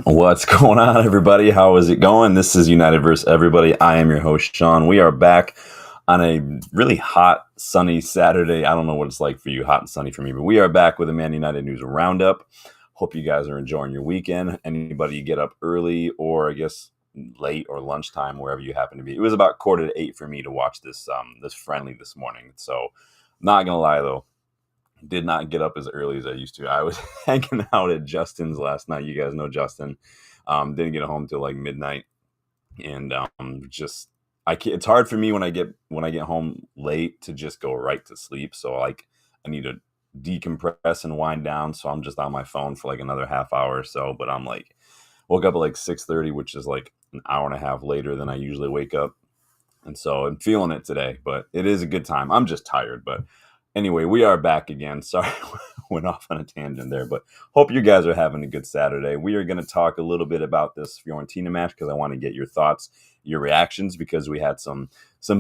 What's going on, everybody? How is it going? This is United vs. Everybody. I am your host, Sean. We are back on a really hot, sunny Saturday. I don't know what it's like for you, hot and sunny for me, but we are back with a Man United News Roundup. Hope you guys are enjoying your weekend. Anybody get up early or I guess late or lunchtime, wherever you happen to be. It was about 7:45 for me to watch this friendly this morning. So not gonna lie though, did not get up as early as I used to. I was hanging out at Justin's last night. You guys know Justin. Didn't get home till like midnight, and just it's hard for me when I get home late to just go right to sleep. So like I need to decompress and wind down. So I'm just on my phone for like another half hour or so. But I'm like woke up at like 6:30, which is like an hour and a half later than I usually wake up. And so I'm feeling it today, but it is a good time. I'm just tired, but anyway, we are back again. Sorry, went off on a tangent there, but hope you guys are having a good Saturday. We are going to talk a little bit about this Fiorentina match because I want to get your thoughts, your reactions, because we had some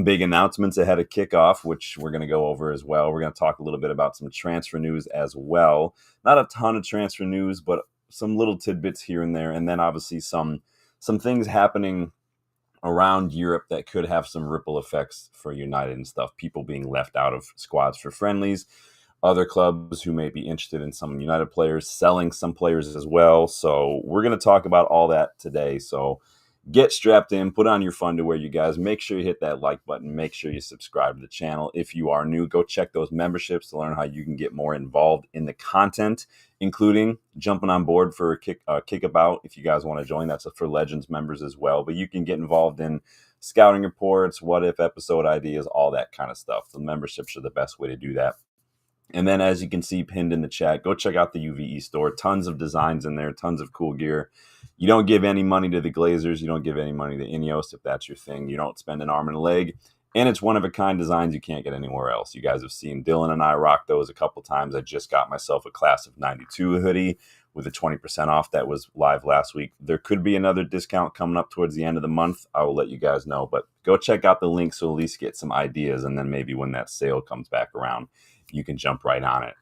big announcements ahead of kickoff, which we're going to go over as well. We're going to talk a little bit about some transfer news as well. Not a ton of transfer news, but some little tidbits here and there, and then obviously some things happening around Europe that could have some ripple effects for United and stuff. People being left out of squads for friendlies, other clubs who may be interested in some United players, selling some players as well. So we're going to talk about all that today. So get strapped in, put on your fun to wear, you guys. Make sure you hit that like button. Make sure you subscribe to the channel. If you are new, go check those memberships to learn how you can get more involved in the content, including jumping on board for a kickabout. If you guys want to join, that's for Legends members as well. But you can get involved in scouting reports, what if episode ideas, all that kind of stuff. The memberships are the best way to do that. And then, as you can see pinned in the chat, go check out the UVE store. Tons of designs in there, tons of cool gear. You don't give any money to the Glazers. You don't give any money to Ineos if that's your thing. You don't spend an arm and a leg. And it's one-of-a-kind designs you can't get anywhere else. You guys have seen Dylan and I rock those a couple times. I just got myself a Class of 92 hoodie with a 20% off that was live last week. There could be another discount coming up towards the end of the month. I will let you guys know. But go check out the link so at least get some ideas. And then maybe when that sale comes back around, you can jump right on it.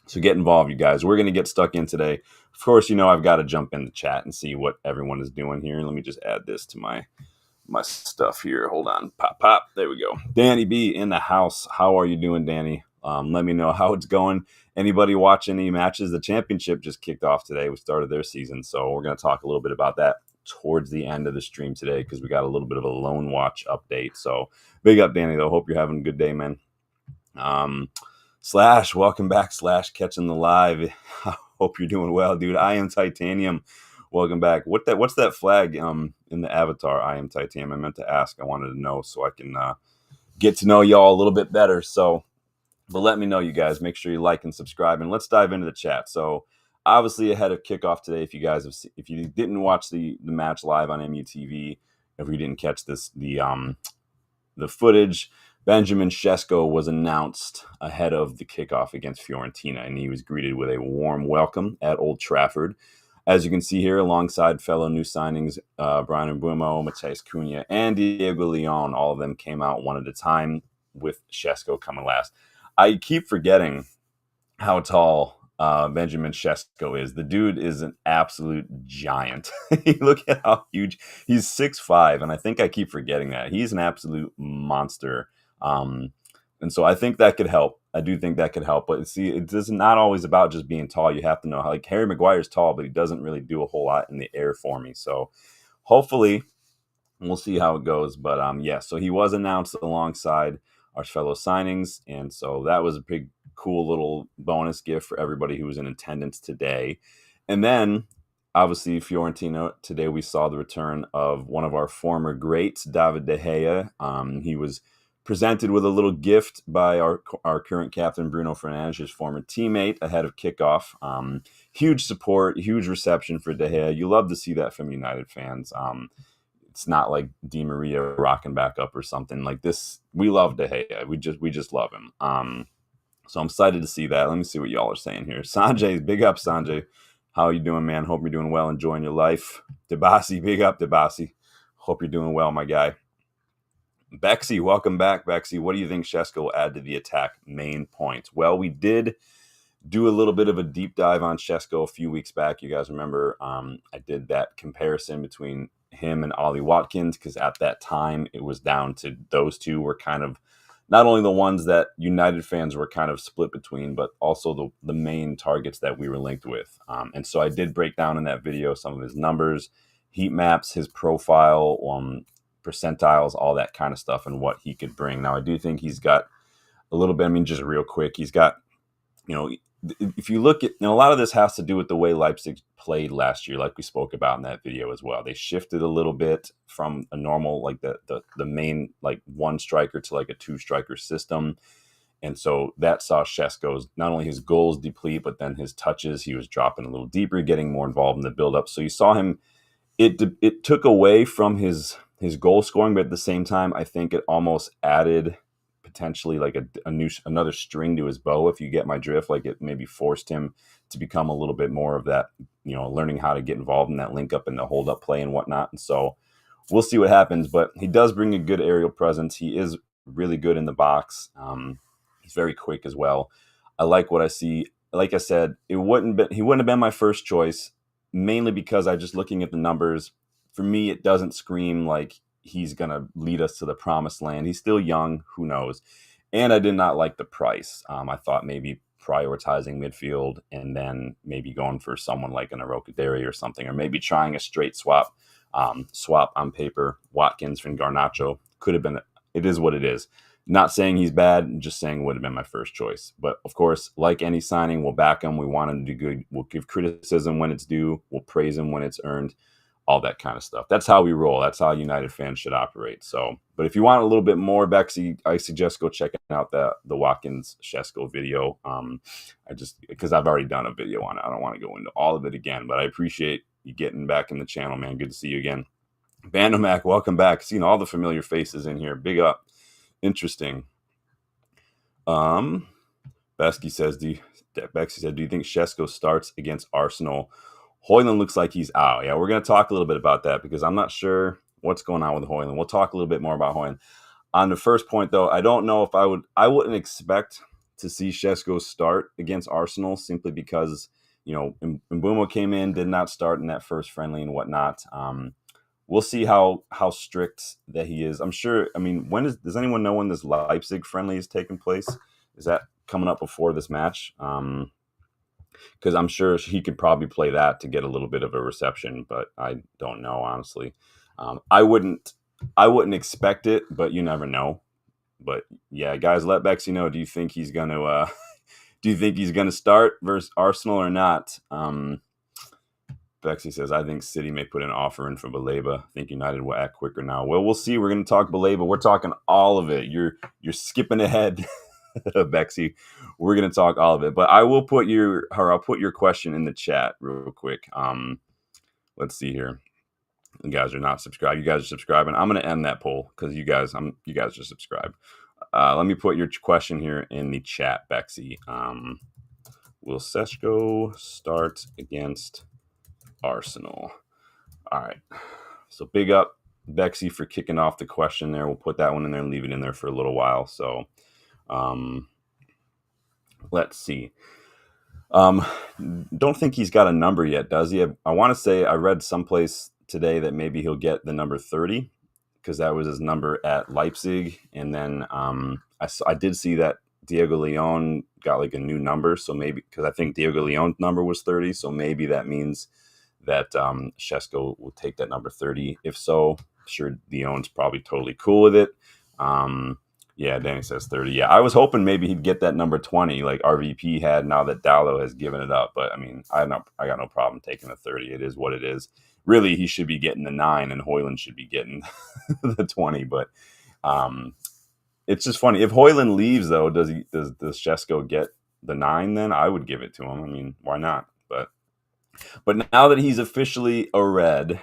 So get involved, you guys. We're going to get stuck in today. Of course, you know I've got to jump in the chat and see what everyone is doing here. Let me just add this to my stuff here. Hold on. Pop. There we go. Danny B in the house. How are you doing, Danny? Let me know how it's going. Anybody watch any matches? The championship just kicked off today. We started their season. So we're going to talk a little bit about that towards the end of the stream today because we got a little bit of a lone watch update. So big up, Danny, though. Hope you're having a good day, man. Slash, welcome back. Slash, catching the live. Hope you're doing well, dude. I am Titanium. Welcome back. What's that flag in the avatar? I am Titanium. I meant to ask. I wanted to know so I can get to know y'all a little bit better. So, but let me know, you guys. Make sure you like and subscribe, and let's dive into the chat. So, obviously ahead of kickoff today, if you didn't watch the match live on MUTV, if you didn't catch the footage. Benjamin Sesko was announced ahead of the kickoff against Fiorentina, and he was greeted with a warm welcome at Old Trafford. As you can see here, alongside fellow new signings, Brian Mbeumo, Mateus Cunha, and Diego Leon, all of them came out one at a time, with Sesko coming last. I keep forgetting how tall Benjamin Sesko is. The dude is an absolute giant. Look at how huge. He's 6'5", and I think I keep forgetting that. He's an absolute monster. And so I think that could help. I do think that could help. But see, it's not always about just being tall. You have to know how, like, Harry Maguire's tall, but he doesn't really do a whole lot in the air for me. So hopefully we'll see how it goes. But yeah, so he was announced alongside our fellow signings. And so that was a big, cool little bonus gift for everybody who was in attendance today. And then obviously Fiorentina, today we saw the return of one of our former greats, David De Gea. He was presented with a little gift by our current captain, Bruno Fernandes, his former teammate, ahead of kickoff. Huge support, huge reception for De Gea. You love to see that from United fans. It's not like Di Maria rocking back up or something like this. We love De Gea. We just love him. So I'm excited to see that. Let me see what y'all are saying here. Sanjay, big up, Sanjay. How are you doing, man? Hope you're doing well, enjoying your life. Debasi, big up, Debasi. Hope you're doing well, my guy. Bexy, welcome back, Bexy. What do you think Sesko will add to the attack? Main points. Well, we did do a little bit of a deep dive on Sesko a few weeks back. You guys remember I did that comparison between him and Ollie Watkins, because at that time it was down to those two were kind of not only the ones that United fans were kind of split between, but also the main targets that we were linked with. And so I did break down in that video some of his numbers, heat maps, his profile, percentiles, all that kind of stuff, and what he could bring. Now, I do think he's got a little bit, I mean, just real quick, he's got, you know, if you look at, a lot of this has to do with the way Leipzig played last year, like we spoke about in that video as well. They shifted a little bit from a normal, like the main, like one striker to like a two striker system. And so that saw Sesko's, not only his goals deplete, but then his touches, he was dropping a little deeper, getting more involved in the build-up. So you saw him, it took away from his goal scoring, but at the same time, I think it almost added potentially like another string to his bow, if you get my drift. Like it maybe forced him to become a little bit more of that, learning how to get involved in that link up and the hold up play and whatnot. And so we'll see what happens, but he does bring a good aerial presence. He is really good in the box. He's very quick as well. I like what I see. Like I said, he wouldn't have been my first choice, mainly because I just looking at the numbers, for me, it doesn't scream like he's going to lead us to the promised land. He's still young. Who knows? And I did not like the price. I thought maybe prioritizing midfield and then maybe going for someone like an Europa or something, or maybe trying a straight swap on paper. Watkins from Garnacho could have been. It is what it is. Not saying he's bad, just saying would have been my first choice. But of course, like any signing, we'll back him. We want him to do good. We'll give criticism when it's due. We'll praise him when it's earned. All that kind of stuff. That's how we roll. That's how United fans should operate. So, but if you want a little bit more, Bexy, I suggest go check out the Watkins Sesko video. Because I've already done a video on it. I don't want to go into all of it again, but I appreciate you getting back in the channel, man. Good to see you again. Bandomac, welcome back. Seeing all the familiar faces in here. Big up. Interesting. Bexy said, do you think Sesko starts against Arsenal? Hojlund looks like he's out. Yeah, we're going to talk a little bit about that because I'm not sure what's going on with Hojlund. We'll talk a little bit more about Hojlund. On the first point, though, I don't know if I wouldn't expect to see Sesko start against Arsenal, simply because, Mbeumo came in, did not start in that first friendly and whatnot. We'll see how strict that he is. I'm sure, does anyone know when this Leipzig friendly is taking place? Is that coming up before this match? Because I'm sure he could probably play that to get a little bit of a reception, but I don't know, honestly. I wouldn't expect it, but you never know. But yeah, guys, let Bexy know. Do you think he's gonna start versus Arsenal or not? Bexy says, I think City may put an offer in for Baleba. I think United will act quicker now. Well, we'll see. We're going to talk Baleba. We're talking all of it. You're skipping ahead, Bexy. We're going to talk all of it. But I'll put your question in the chat real quick. Let's see here. You guys are not subscribed. You guys are subscribing. I'm going to end that poll because you guys are subscribed. Let me put your question here in the chat, Bexy. Will Sesko start against Arsenal? All right. So big up Bexy for kicking off the question there. We'll put that one in there and leave it in there for a little while. So let's see. Don't think he's got a number yet, does he? I want to say I read someplace today that maybe he'll get the number 30 because that was his number at Leipzig. And then I did see that Diego Leon got like a new number. So maybe, because I think Diego Leon's number was 30. So maybe that means that Sesko will take that number 30. If so, sure, Leon's probably totally cool with it. Yeah, Danny says 30. Yeah, I was hoping maybe he'd get that number 20 like RVP had, now that Dallo has given it up. But I got no problem taking the 30. It is what it is. Really, he should be getting the 9 and Hojlund should be getting the 20. But it's just funny. If Hojlund leaves, though, does Sesko get the 9 then? I would give it to him. Why not? But now that he's officially a Red,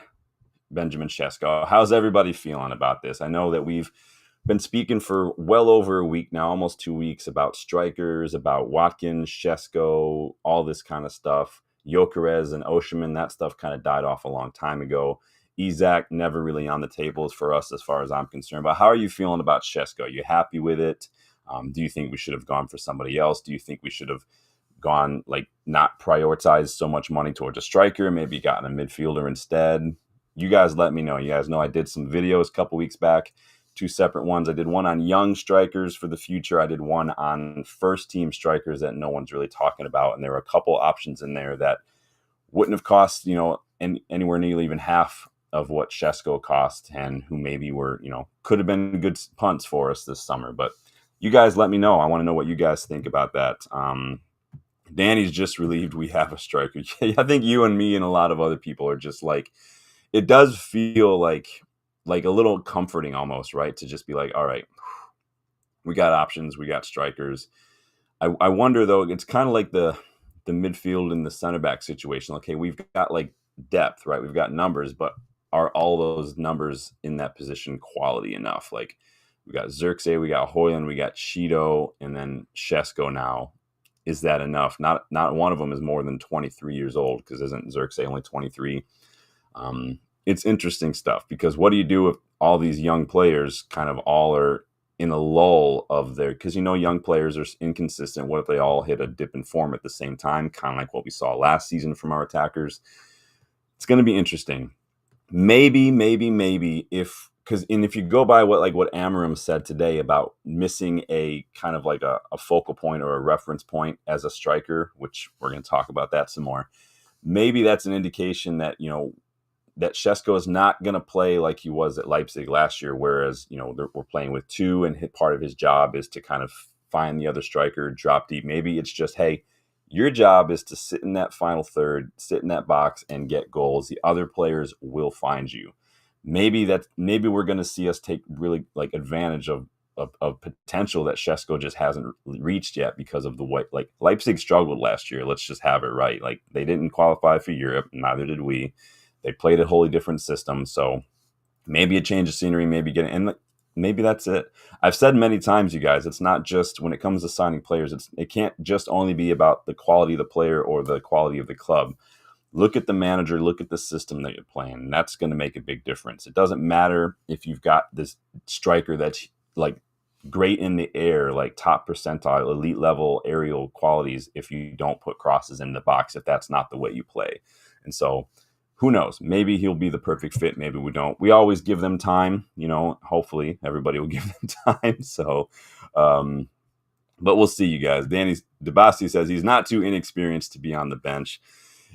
Benjamin Sesko, how's everybody feeling about this? I know that we've been speaking for well over a week now, almost 2 weeks, about strikers, about Watkins, Sesko, all this kind of stuff. Gyökeres and Osimhen, that stuff kind of died off a long time ago. Isak, never really on the tables for us as far as I'm concerned. But how are you feeling about Sesko? Are you happy with it? Do you think we should have gone for somebody else? Do you think we should have gone like not prioritized so much money towards a striker, maybe gotten a midfielder instead. You guys let me know. You guys know I did some videos a couple weeks back, 2 separate ones. I did one on young strikers for the future. I did one on first team strikers that no one's really talking about. And there were a couple options in there that wouldn't have cost, anywhere near even half of what Sesko cost, and who maybe were, could have been good punts for us this summer. But you guys let me know. I want to know what you guys think about that. Danny's just relieved we have a striker. I think you and me and a lot of other people are just like, it does feel like a little comforting almost, right? To just be like, all right, we got options, we got strikers. I wonder though, it's kind of like the midfield and the center back situation. Okay, we've got like depth, right? We've got numbers, but are all those numbers in that position quality enough? Like we got Xerxes, we got Hojlund, we got Cheeto, and then Sesko now. Is that enough? Not one of them is more than 23 years old, because isn't Xerxes only 23? It's interesting stuff, because what do you do if all these young players kind of all are in a lull of their, because young players are inconsistent. What if they all hit a dip in form at the same time, kind of like what we saw last season from our attackers? It's going to be interesting. Maybe if you go by what Amorim said today about missing a kind of like a focal point or a reference point as a striker, which we're going to talk about that some more. Maybe that's an indication that that Sesko is not going to play like he was at Leipzig last year, whereas, we're playing with 2, and part of his job is to kind of find the other striker, drop deep. Maybe it's just, hey, your job is to sit in that final third, sit in that box and get goals. The other players will find you. Maybe we're going to see us take really like advantage of potential that Sesko just hasn't reached yet, because of the way like Leipzig struggled last year. Let's just have it right. Like they didn't qualify for Europe, neither did we. They played a wholly different system. So maybe a change of scenery, maybe that's it. I've said many times, you guys, it's not just when it comes to signing players, it can't just only be about the quality of the player or the quality of the club. Look at the manager, look at the system that you're playing. And that's going to make a big difference. It doesn't matter if you've got this striker that's like great in the air, like top percentile, elite level aerial qualities, if you don't put crosses in the box, if that's not the way you play. And so who knows? Maybe he'll be the perfect fit. Maybe we don't. We always give them time. Hopefully everybody will give them time. So, but we'll see, you guys. Danny DeBasti says he's not too inexperienced to be on the bench.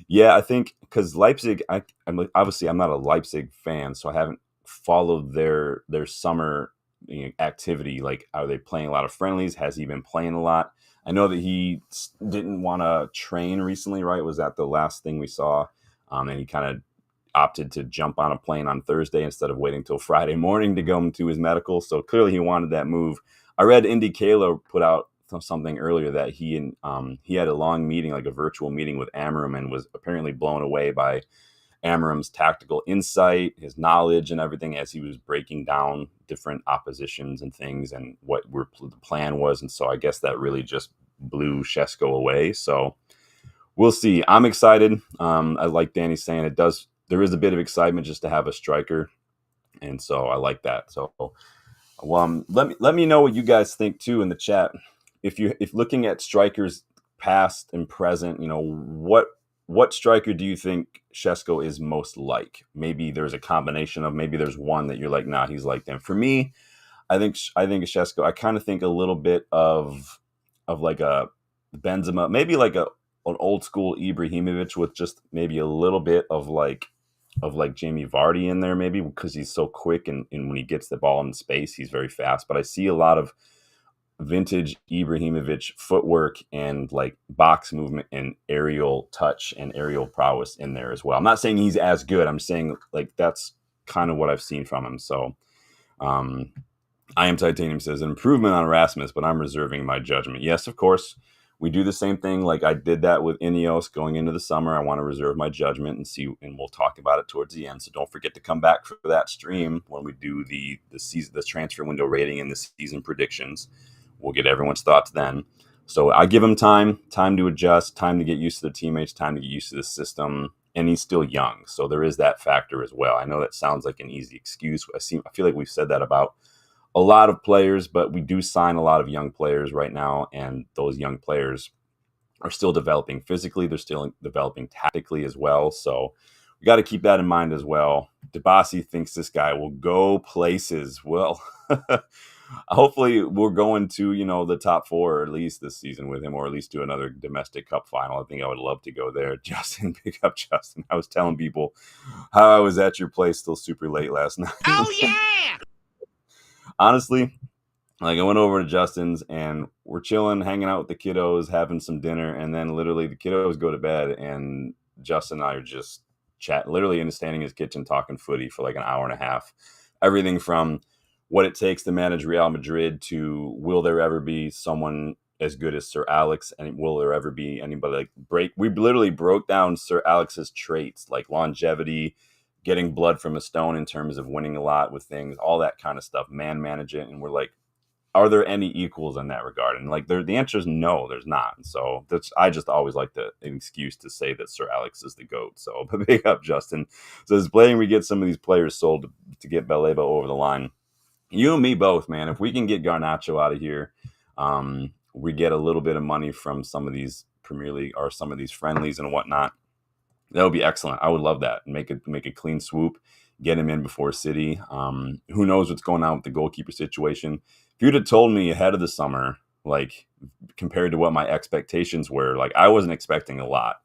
Yeah, I think because Leipzig, I'm not a Leipzig fan, so I haven't followed their summer activity. Like, are they playing a lot of friendlies? Has he been playing a lot? I know that he didn't want to train recently, right? Was that the last thing we saw? And he kind of opted to jump on a plane on Thursday instead of waiting till Friday morning to go to his medical. So clearly he wanted that move. I read Indy Kalo put out something earlier that he had a long meeting, like a virtual meeting with Amorim, and was apparently blown away by Amorim's tactical insight, his knowledge and everything, as he was breaking down different oppositions and things and what the plan was. And so I guess that really just blew Sesko away. So we'll see. I'm excited. I like Danny saying there is a bit of excitement just to have a striker. And so I like that. So let me know what you guys think too in the chat. If looking at strikers past and present, what striker do you think Sesko is most like? Maybe there's a combination of, maybe there's one that you're like, nah, he's like them. For me, I think Sesko, I kind of think a little bit of like a Benzema, maybe like an old school Ibrahimovic with just maybe a little bit of like Jamie Vardy in there, maybe because he's so quick and when he gets the ball in space, he's very fast. But I see a lot of vintage Ibrahimovic footwork and like box movement and aerial touch and aerial prowess in there as well. I'm not saying he's as good. I'm saying like that's kind of what I've seen from him. So I Am Titanium says an improvement on Rasmus, but I'm reserving my judgment. Yes, of course. We do the same thing. Like I did that with Ineos going into the summer. I want to reserve my judgment and see, and we'll talk about it towards the end. So don't forget to come back for that stream when we do the transfer window rating and the season predictions. We'll get everyone's thoughts then. So I give him time to adjust, time to get used to the teammates, time to get used to the system. And he's still young. So there is that factor as well. I know that sounds like an easy excuse. I feel like we've said that about a lot of players, but we do sign a lot of young players right now. And those young players are still developing physically. They're still developing tactically as well. So we got to keep that in mind as well. Debasi thinks this guy will go places. Well, hopefully we're going to, the top four at least this season with him, or at least do another domestic cup final. I think I would love to go there. Justin, pick up Justin. I was telling people how I was at your place till super late last night. Oh, yeah! Honestly, like I went over to Justin's and we're chilling, hanging out with the kiddos, having some dinner, and then literally the kiddos go to bed and Justin and I are just literally standing in his kitchen talking footy for like an hour and a half. Everything from what it takes to manage Real Madrid to will there ever be someone as good as Sir Alex, and will there ever be anybody we literally broke down Sir Alex's traits like longevity, getting blood from a stone in terms of winning a lot with things, all that kind of stuff, man management, and we're like, are there any equals in that regard? And like the answer is no, there's not. So I just always like an excuse to say that Sir Alex is the GOAT. So big up Justin. So it's playing we get some of these players sold to get Baleba over the line. You and me both, man. If we can get Garnacho out of here, we get a little bit of money from some of these Premier League or some of these friendlies and whatnot. That would be excellent. I would love that. Make a clean swoop, get him in before City. Who knows what's going on with the goalkeeper situation? If you'd have told me ahead of the summer, like compared to what my expectations were, like I wasn't expecting a lot.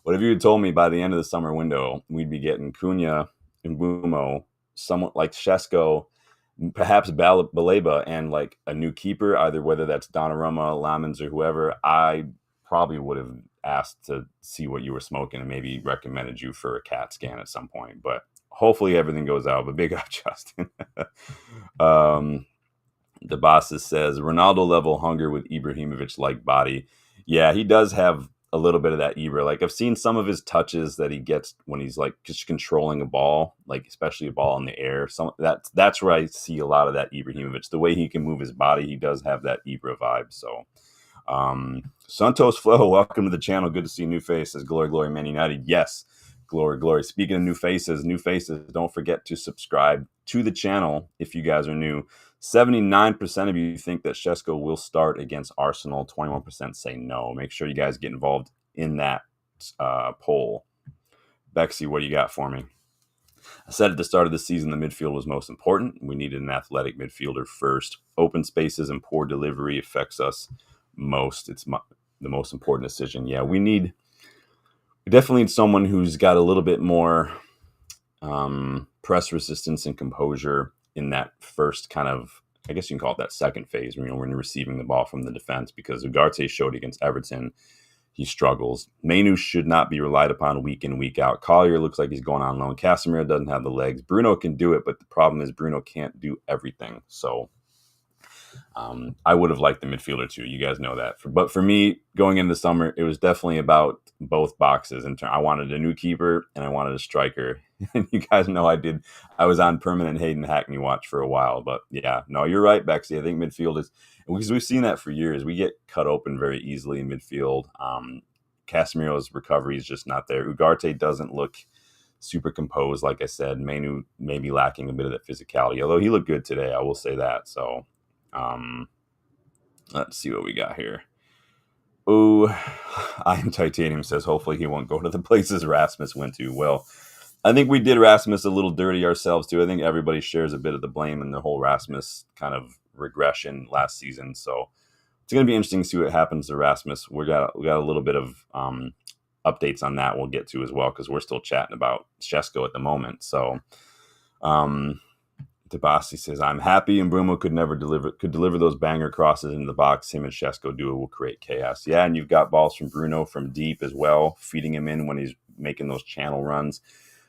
But if you had told me by the end of the summer window, we'd be getting Cunha and Bumo, someone like Sesko, perhaps Baleba, and like a new keeper, either whether that's Donnarumma, Lamens, or whoever, I probably would have asked to see what you were smoking and maybe recommended you for a CAT scan at some point. But hopefully everything goes out. But big up, Justin. The bosses says Ronaldo level hunger with Ibrahimovic like body. Yeah, he does have a little bit of that Ibra. Like I've seen some of his touches that he gets when he's like just controlling a ball, like especially a ball in the air. That's where I see a lot of that Ibrahimovic. The way he can move his body, he does have that Ibra vibe. So Santos Flo, welcome to the channel. Good to see new faces. Glory, glory, Man United. Yes, glory, glory. Speaking of new faces, don't forget to subscribe to the channel if you guys are new. 79% of you think that Sesko will start against Arsenal. 21% say no. Make sure you guys get involved in that poll. Bexy, what do you got for me? I said at the start of the season the midfield was most important. We needed an athletic midfielder first. Open spaces and poor delivery affects us most. It's the most important decision. Yeah, we definitely need someone who's got a little bit more press resistance and composure in that first kind of, I guess you can call it that second phase, when we're receiving the ball from the defense, because Ugarte showed against Everton, he struggles. Mainu should not be relied upon week in, week out. Collier looks like he's going on loan. Casemiro doesn't have the legs. Bruno can do it, but the problem is Bruno can't do everything. So I would have liked the midfielder too. You guys know that. But for me, going into the summer, it was definitely about both boxes. I wanted a new keeper and I wanted a striker. And you guys know I was on permanent Hayden Hackney watch for a while. But yeah, no, you're right, Bexy. I think midfield is, because we've seen that for years. We get cut open very easily in midfield. Casemiro's recovery is just not there. Ugarte doesn't look super composed, like I said. Mainu may be lacking a bit of that physicality, although he looked good today. I will say that. So let's see what we got here. Oh, I Am Titanium says hopefully he won't go to the places Rasmus went to. Well, I think we did Rasmus a little dirty ourselves too. I think everybody shares a bit of the blame in the whole Rasmus kind of regression last season. So it's going to be interesting to see what happens to Rasmus. We got a little bit of updates on that we'll get to as well, because we're still chatting about Sesko at the moment. So Debasi says, I'm happy and Bruno could deliver those banger crosses into the box. Him and Sesko duo will create chaos. Yeah, and you've got balls from Bruno from deep as well, feeding him in when he's making those channel runs.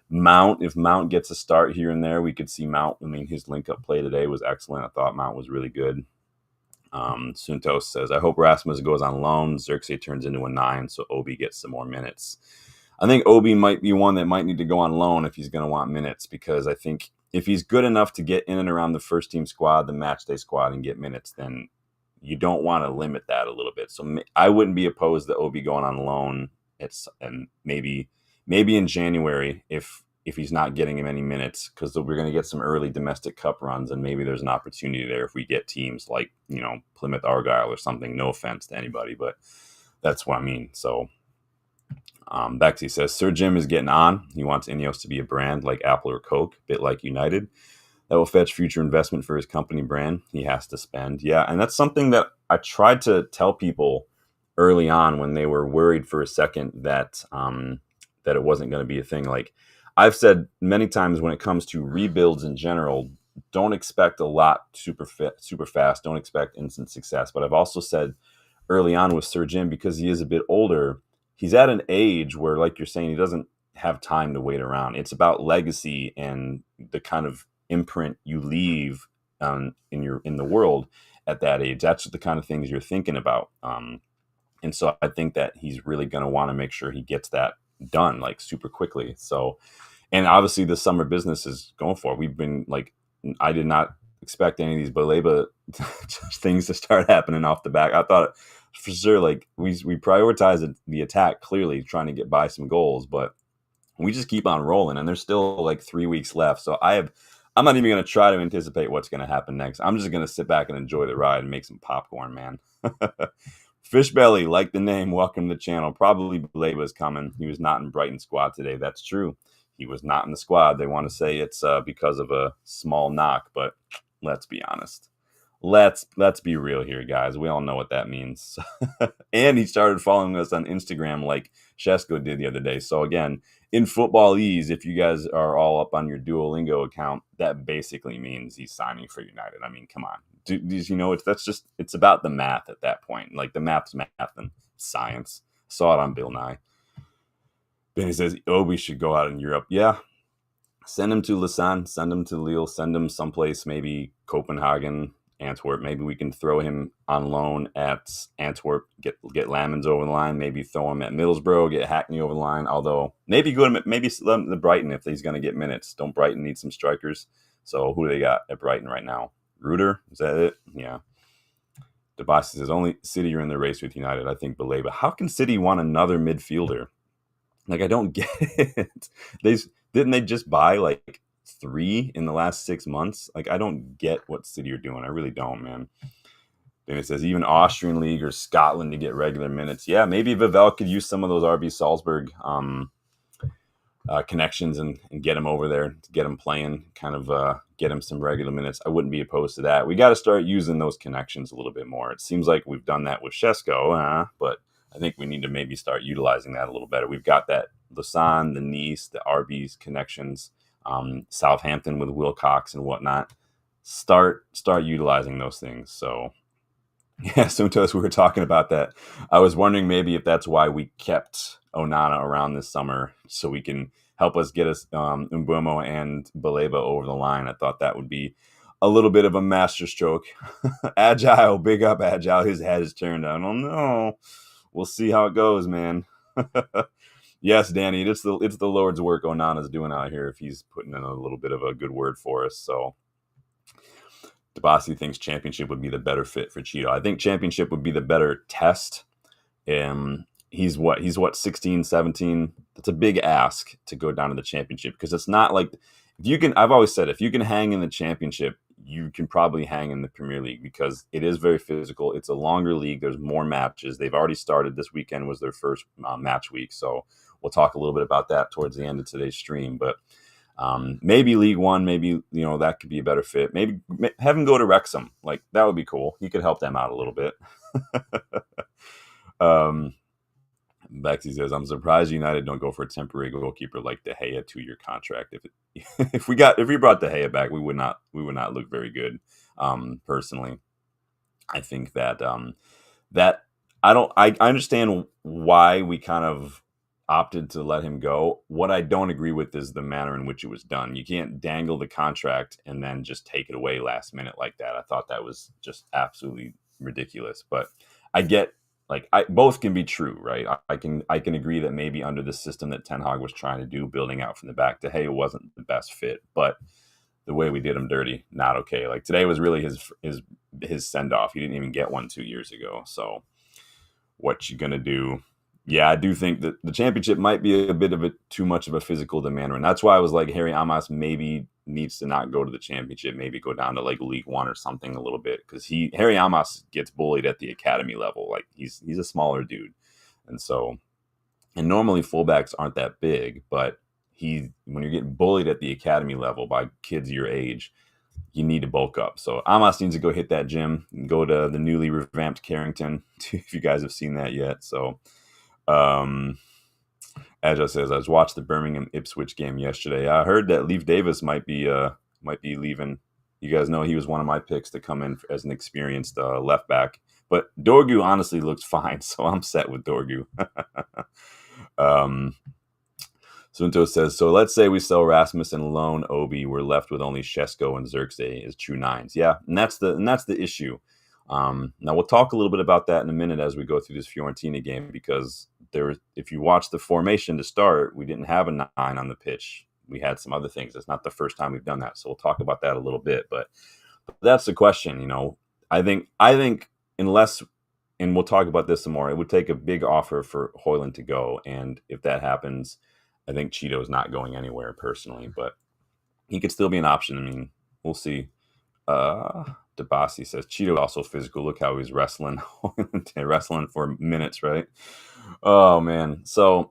If Mount gets a start here and there, we could see Mount. I mean, his link-up play today was excellent. I thought Mount was really good. Suntos says, I hope Rasmus goes on loan. Xerxes turns into a 9, so Obi gets some more minutes. I think Obi might be one that might need to go on loan if he's going to want minutes, because I think if he's good enough to get in and around the first team squad, the match day squad, and get minutes, then you don't want to limit that a little bit. So I wouldn't be opposed to Obi going on loan. And maybe in January if he's not getting him any minutes, because we're going to get some early domestic cup runs, and maybe there's an opportunity there if we get teams like, Plymouth Argyle or something. No offense to anybody, but That's what I mean. So Bexy says, Sir Jim is getting on. He wants Ineos to be a brand like Apple or Coke, a bit like United. That will fetch future investment for his company brand. He has to spend. Yeah, and that's something that I tried to tell people early on when they were worried for a second that that it wasn't going to be a thing. Like I've said many times when it comes to rebuilds in general, don't expect a lot super fast. Don't expect instant success. But I've also said early on with Sir Jim, because he is a bit older, he's at an age where, like you're saying, he doesn't have time to wait around. It's about legacy and the kind of imprint you leave in the world at that age. That's the kind of things you're thinking about. And so I think that he's really going to want to make sure he gets that done like super quickly. So, and obviously the summer business is going for it. We've been like, I did not expect any of these Baleba things to start happening off the back. I thought for sure, like we prioritized the attack, clearly trying to get by some goals, but we just keep on rolling, and there's still like 3 weeks left. So I'm not even going to try to anticipate what's going to happen next. I'm just going to sit back and enjoy the ride and make some popcorn, man. Fishbelly, like the name, welcome to the channel. Probably Baleba is coming. He was not in Brighton squad today. That's true. He was not in the squad. They want to say it's because of a small knock, but let's be honest. Let's be real here, guys. We all know what that means. And he started following us on Instagram like Sesko did the other day. So again, in footballese, if you guys are all up on your Duolingo account, that basically means he's signing for United. I mean, come on. It's about the math at that point. Like the math's math and science. Saw it on Bill Nye. Then he says, we should go out in Europe. Yeah. Send him to Lausanne, send him to Lille, send him someplace, maybe Copenhagen, Antwerp. Maybe we can throw him on loan at Antwerp, get Lamens over the line, maybe throw him at Middlesbrough, get Hackney over the line. Although maybe the Brighton if he's going to get minutes. Don't Brighton need some strikers? So who do they got at Brighton right now? Ruder? Is that it? Yeah. Debasi says, only City are in the race with United. I think Baleba. How can City want another midfielder? Like, I don't get it. Didn't they just buy like 3 in the last 6 months? Like, I don't get what City are doing. I really don't, man. Then it says even Austrian League or Scotland to get regular minutes. Yeah, maybe Vivell could use some of those RB Salzburg connections and get him over there, to get him playing, kind of get him some regular minutes. I wouldn't be opposed to that. We got to start using those connections a little bit more. It seems like we've done that with Sesko, but I think we need to maybe start utilizing that a little better. We've got that Lausanne, the Nice, the RB's connections, Southampton with Wilcox and whatnot. Start utilizing those things. So, yeah, Suntos, we were talking about that. I was wondering maybe if that's why we kept Onana around this summer, so we can help us get us Mbeumo and Baleba over the line. I thought that would be a little bit of a masterstroke. Agile, big up Agile. His head is turned. I don't know. We'll see how it goes, man. Yes, Danny, it's the Lord's work Onana's doing out here if he's putting in a little bit of a good word for us. So Debasi thinks Championship would be the better fit for Cheeto. I think Championship would be the better test. He's what 16, 17. That's a big ask to go down to the Championship, because it's not like I've always said, if you can hang in the Championship, you can probably hang in the Premier League, because it is very physical. It's a longer league. There's more matches. They've already started. This weekend was their first match week. So we'll talk a little bit about that towards the end of today's stream. But maybe League One, maybe, that could be a better fit. Maybe have him go to Wrexham. Like, that would be cool. He could help them out a little bit. Bexy says, I'm surprised United don't go for a temporary goalkeeper like De Gea 2-year contract. If we brought De Gea back, we would not look very good. Personally, I think that I understand why we kind of opted to let him go. What I don't agree with is the manner in which it was done. You can't dangle the contract and then just take it away last minute like that. I thought that was just absolutely ridiculous. But I get, both can be true, right? I can agree that maybe under the system that Ten Hag was trying to do, building out from the back, De Gea wasn't the best fit, but the way we did him dirty, not okay. Like, today was really his send off. He didn't even get one 2 years ago. So what you gonna do? Yeah, I do think that the Championship might be a bit of too much of a physical demand, and that's why I was like, Harry Amos maybe needs to not go to the Championship, maybe go down to like League One or something a little bit, because Harry Amos gets bullied at the academy level. Like, he's a smaller dude. And so, and normally fullbacks aren't that big, but when you're getting bullied at the academy level by kids your age, you need to bulk up. So Amos needs to go hit that gym and go to the newly revamped Carrington, if you guys have seen that yet. So, as I says, I was watching the Birmingham Ipswich game yesterday. I heard that Leif Davis might be leaving. You guys know he was one of my picks to come in as an experienced left back. But Dorgu honestly looks fine, so I'm set with Dorgu. Sunto says, so let's say we sell Rasmus and loan Obi. We're left with only Sesko and Xerxes as true nines. Yeah, and that's the issue. Now we'll talk a little bit about that in a minute as we go through this Fiorentina game, because if you watch the formation to start, we didn't have a 9 on the pitch. We had some other things. It's not the first time we've done that, so we'll talk about that a little bit. But that's the question. I think unless, and we'll talk about this some more, it would take a big offer for Hojlund to go, and if that happens, I think Cheeto's not going anywhere personally, but he could still be an option. I mean, we'll see. Debasi says Cheeto also physical. Look how he's wrestling for minutes, right? Oh man. So,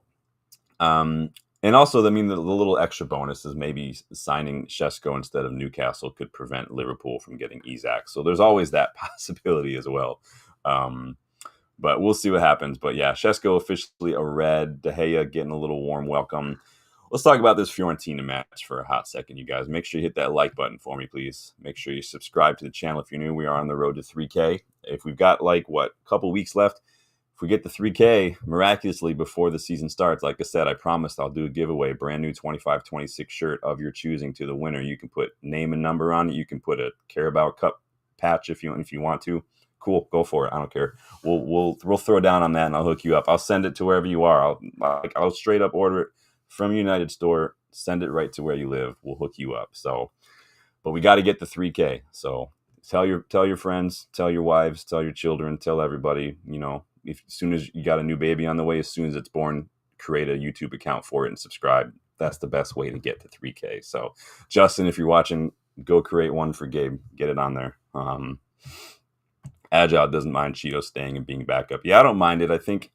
and also, I mean, the little extra bonus is maybe signing Sesko instead of Newcastle could prevent Liverpool from getting Isak. So there's always that possibility as well. But we'll see what happens. But yeah, Sesko officially a red. De Gea getting a little warm welcome. Let's talk about this Fiorentina match for a hot second, you guys. Make sure you hit that like button for me, please. Make sure you subscribe to the channel if you're new. We are on the road to 3K. If we've got a couple weeks left, if we get to 3K miraculously before the season starts, like I said, I promised I'll do a giveaway, brand new 25-26 shirt of your choosing to the winner. You can put name and number on it. You can put a Carabao Cup patch if you want to. Cool, go for it. I don't care. We'll throw down on that and I'll hook you up. I'll send it to wherever you are. I'll straight up order it from United Store, send it right to where you live. We'll hook you up. So, but we got to get the 3K. So tell your friends, tell your wives, tell your children, tell everybody. As soon as you got a new baby on the way, as soon as it's born, create a YouTube account for it and subscribe. That's the best way to get to 3K. So, Justin, if you're watching, go create one for Gabe. Get it on there. Agile doesn't mind Cheeto staying and being backup. Yeah, I don't mind it. I think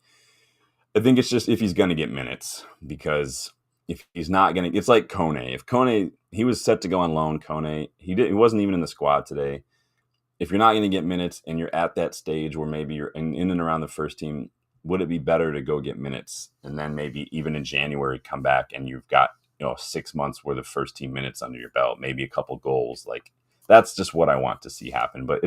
it's just if he's going to get minutes, because if he's not going to, it's like Kone. If Kone, he was set to go on loan, Kone, he wasn't even in the squad today. If you're not going to get minutes and you're at that stage where maybe you're in and around the first team, would it be better to go get minutes and then maybe even in January come back and you've got 6 months worth of first team minutes under your belt, maybe a couple goals? Like, that's just what I want to see happen. But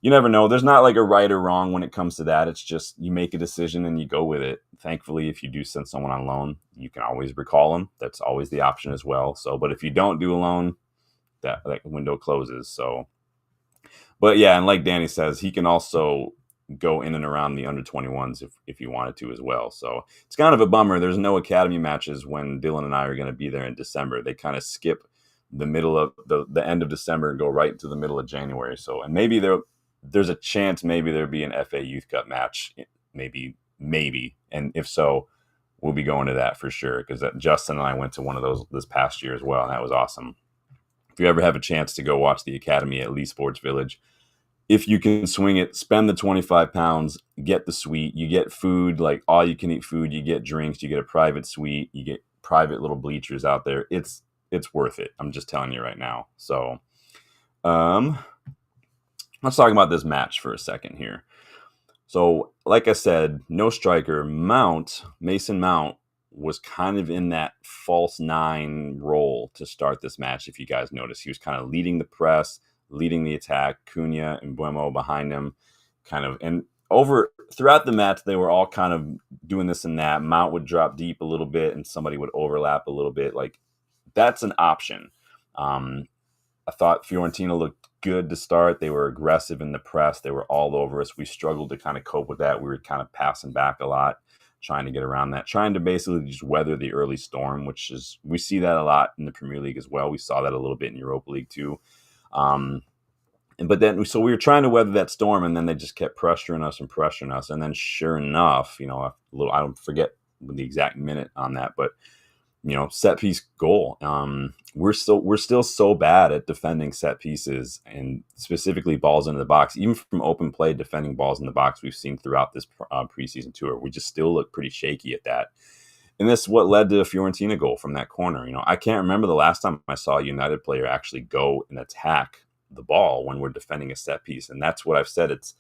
you never know. There's not like a right or wrong when it comes to that. It's just you make a decision and you go with it. Thankfully, if you do send someone on loan, you can always recall them. That's always the option as well. So, but if you don't do a loan, that window closes. So, but yeah, and like Danny says, he can also go in and around the under 21s if you wanted to as well. So it's kind of a bummer. There's no academy matches when Dylan and I are going to be there in December. They kind of skip the middle of the end of December and go right into the middle of January. So, and maybe there's a chance maybe there'll be an FA Youth Cup match, maybe. And if so, we'll be going to that for sure, because Justin and I went to one of those this past year as well, and that was awesome. If you ever have a chance to go watch the academy at Lee Sports Village, if you can swing it, spend the £25, get the suite, you get food, like all you can eat food, you get drinks, you get a private suite, you get private little bleachers out there. It's worth it. I'm just telling you right now. So, let's talk about this match for a second here. So, like I said, no striker. Mason Mount was kind of in that false 9 role to start this match. If you guys notice, he was kind of leading the press, leading the attack. Cunha and Buemo behind him, and throughout the match, they were all kind of doing this and that. Mount would drop deep a little bit, and somebody would overlap a little bit. Like, that's an option. I thought Fiorentina looked good to start. They were aggressive in the press. They were all over us. We struggled to kind of cope with that. We were kind of passing back a lot, trying to get around that, trying to basically just weather the early storm, we see that a lot in the Premier League as well. We saw that a little bit in Europa League too. So we were trying to weather that storm, and then they just kept pressuring us. And then sure enough, I don't forget the exact minute on that, but set piece goal. We're still so bad at defending set pieces and specifically balls into the box, even from open play, defending balls in the box. We've seen throughout this preseason tour, we just still look pretty shaky at that. And this is what led to a Fiorentina goal from that corner. I can't remember the last time I saw a United player actually go and attack the ball when we're defending a set piece. And that's what I've said. It's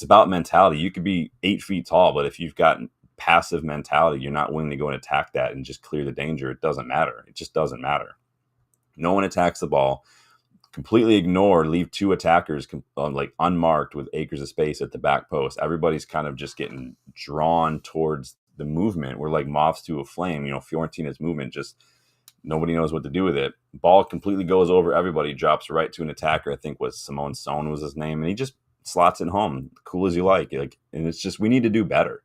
about mentality. You could be 8 feet tall, but if you've got passive mentality, you're not willing to go and attack that and just clear the danger. It doesn't matter. It just doesn't matter. No one attacks the ball. Completely ignore, leave 2 attackers unmarked with acres of space at the back post. Everybody's kind of just getting drawn towards the movement. We're like moths to a flame. Fiorentina's movement, just nobody knows what to do with it. Ball completely goes over everybody, drops right to an attacker. I think Simone Son was his name, and he just slots it home, cool as you like. And it's just, we need to do better.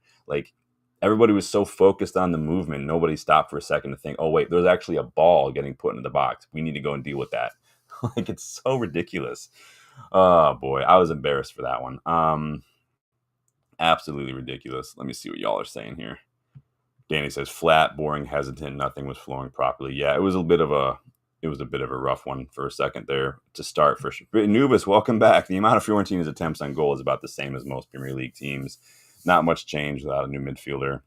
Everybody was so focused on the movement, nobody stopped for a second to think, oh wait, there's actually a ball getting put into the box. We need to go and deal with that. It's so ridiculous. Oh boy, I was embarrassed for that one. Absolutely ridiculous. Let me see what y'all are saying here. Danny says flat, boring, hesitant, nothing was flowing properly. Yeah, it was a bit of a rough one for a second there to start for sure. But Nubis, welcome back. The amount of Fiorentina's attempts on goal is about the same as most Premier League teams. Not much change without a new midfielder.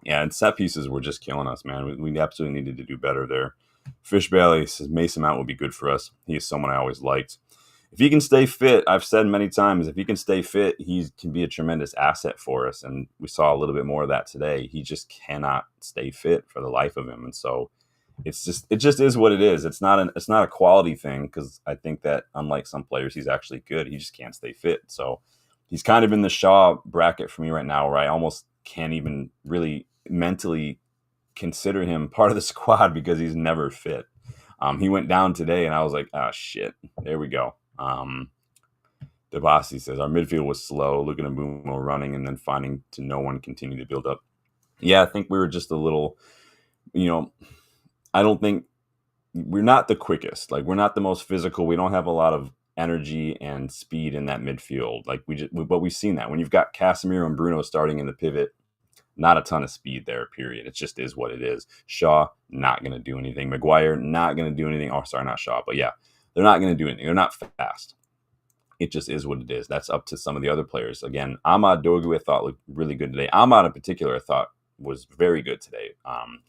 Yeah, and set pieces were just killing us, man. We absolutely needed to do better there. Fish Bailey says Mason Mount would be good for us. He is someone I always liked. If he can stay fit, I've said many times, if he can stay fit, he can be a tremendous asset for us. And we saw a little bit more of that today. He just cannot stay fit for the life of him. And so it just is what it is. It's not a quality thing, because I think that unlike some players, he's actually good. He just can't stay fit. So he's kind of in the Shaw bracket for me right now, where I almost can't even really mentally consider him part of the squad because he's never fit. He went down today, and I was like, oh, shit. There we go. Devasi says, our midfield was slow, looking at Mbeumo running and then finding to no one continue to build up. Yeah, I think we were just a little, I don't think we're not the quickest. We're not the most physical. We don't have a lot of energy and speed in that midfield. But we've seen that when you've got Casemiro and Bruno starting in the pivot, not a ton of speed there, period. It just is what it is. Shaw, not going to do anything. Maguire, not going to do anything. Oh, sorry, not Shaw, but yeah, they're not going to do anything. They're not fast. It just is what it is. That's up to some of the other players. Again, Amad Dogu, I thought, looked really good today. Amad in particular, I thought, was very good today,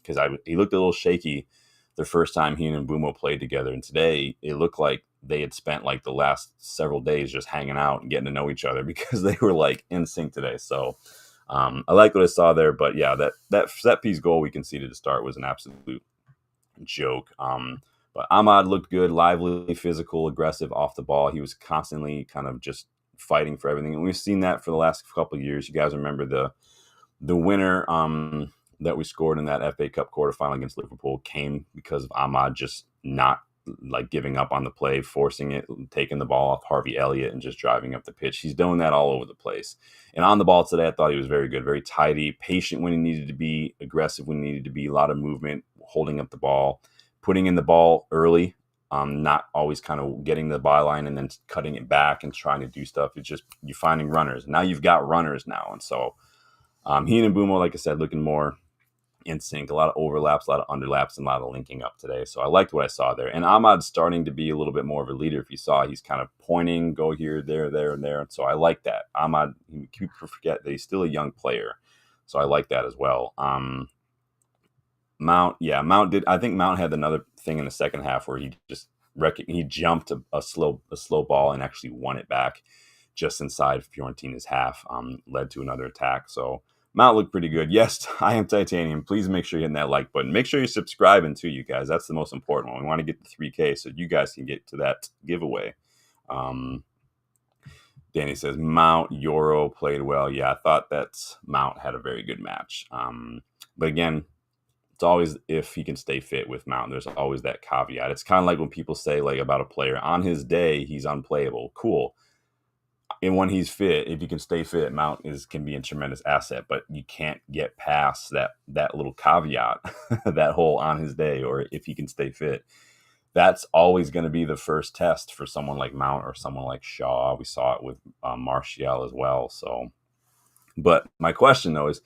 because he looked a little shaky the first time he and Mbeumo played together. And today, it looked like they had spent the last several days just hanging out and getting to know each other, because they were in sync today. So I like what I saw there. But yeah, that set piece goal we conceded to start was an absolute joke. But Amad looked good, lively, physical, aggressive off the ball. He was constantly kind of just fighting for everything. And we've seen that for the last couple of years. You guys remember the winner that we scored in that FA Cup quarterfinal against Liverpool came because of Amad just not giving up on the play, forcing it, taking the ball off Harvey Elliott and just driving up the pitch. He's doing that all over the place. And on the ball today, I thought he was very good, very tidy, patient when he needed to be, aggressive when he needed to be, a lot of movement, holding up the ball, putting in the ball early, not always kind of getting the byline and then cutting it back and trying to do stuff. It's just you're finding runners. Now you've got runners now. And so he and Mbeumo, like I said, looking more in sync, a lot of overlaps, a lot of underlaps, and a lot of linking up today. So I liked what I saw there. And Ahmad's starting to be a little bit more of a leader. If you saw, he's kind of pointing, go here, there, and there. And so I like that. Ahmad, people forget that he's still a young player. So I like that as well. Mount did. I think Mount had another thing in the second half where he just he jumped a slow ball and actually won it back just inside Fiorentina's half. Led to another attack. So Mount looked pretty good. Yes, I am Titanium. Please make sure you're hitting that like button. Make sure you're subscribing too, you guys. That's the most important one. We want to get to 3K so you guys can get to that giveaway. Danny says Mount Euro played well. Yeah, I thought that Mount had a very good match. But again, it's always if he can stay fit with Mount. There's always that caveat. It's kind of like when people say about a player, on his day, he's unplayable. Cool. And when he's fit, if he can stay fit, Mount can be a tremendous asset. But you can't get past that little caveat, that whole on his day, or if he can stay fit. That's always going to be the first test for someone like Mount or someone like Shaw. We saw it with Martial as well. So, but my question though is,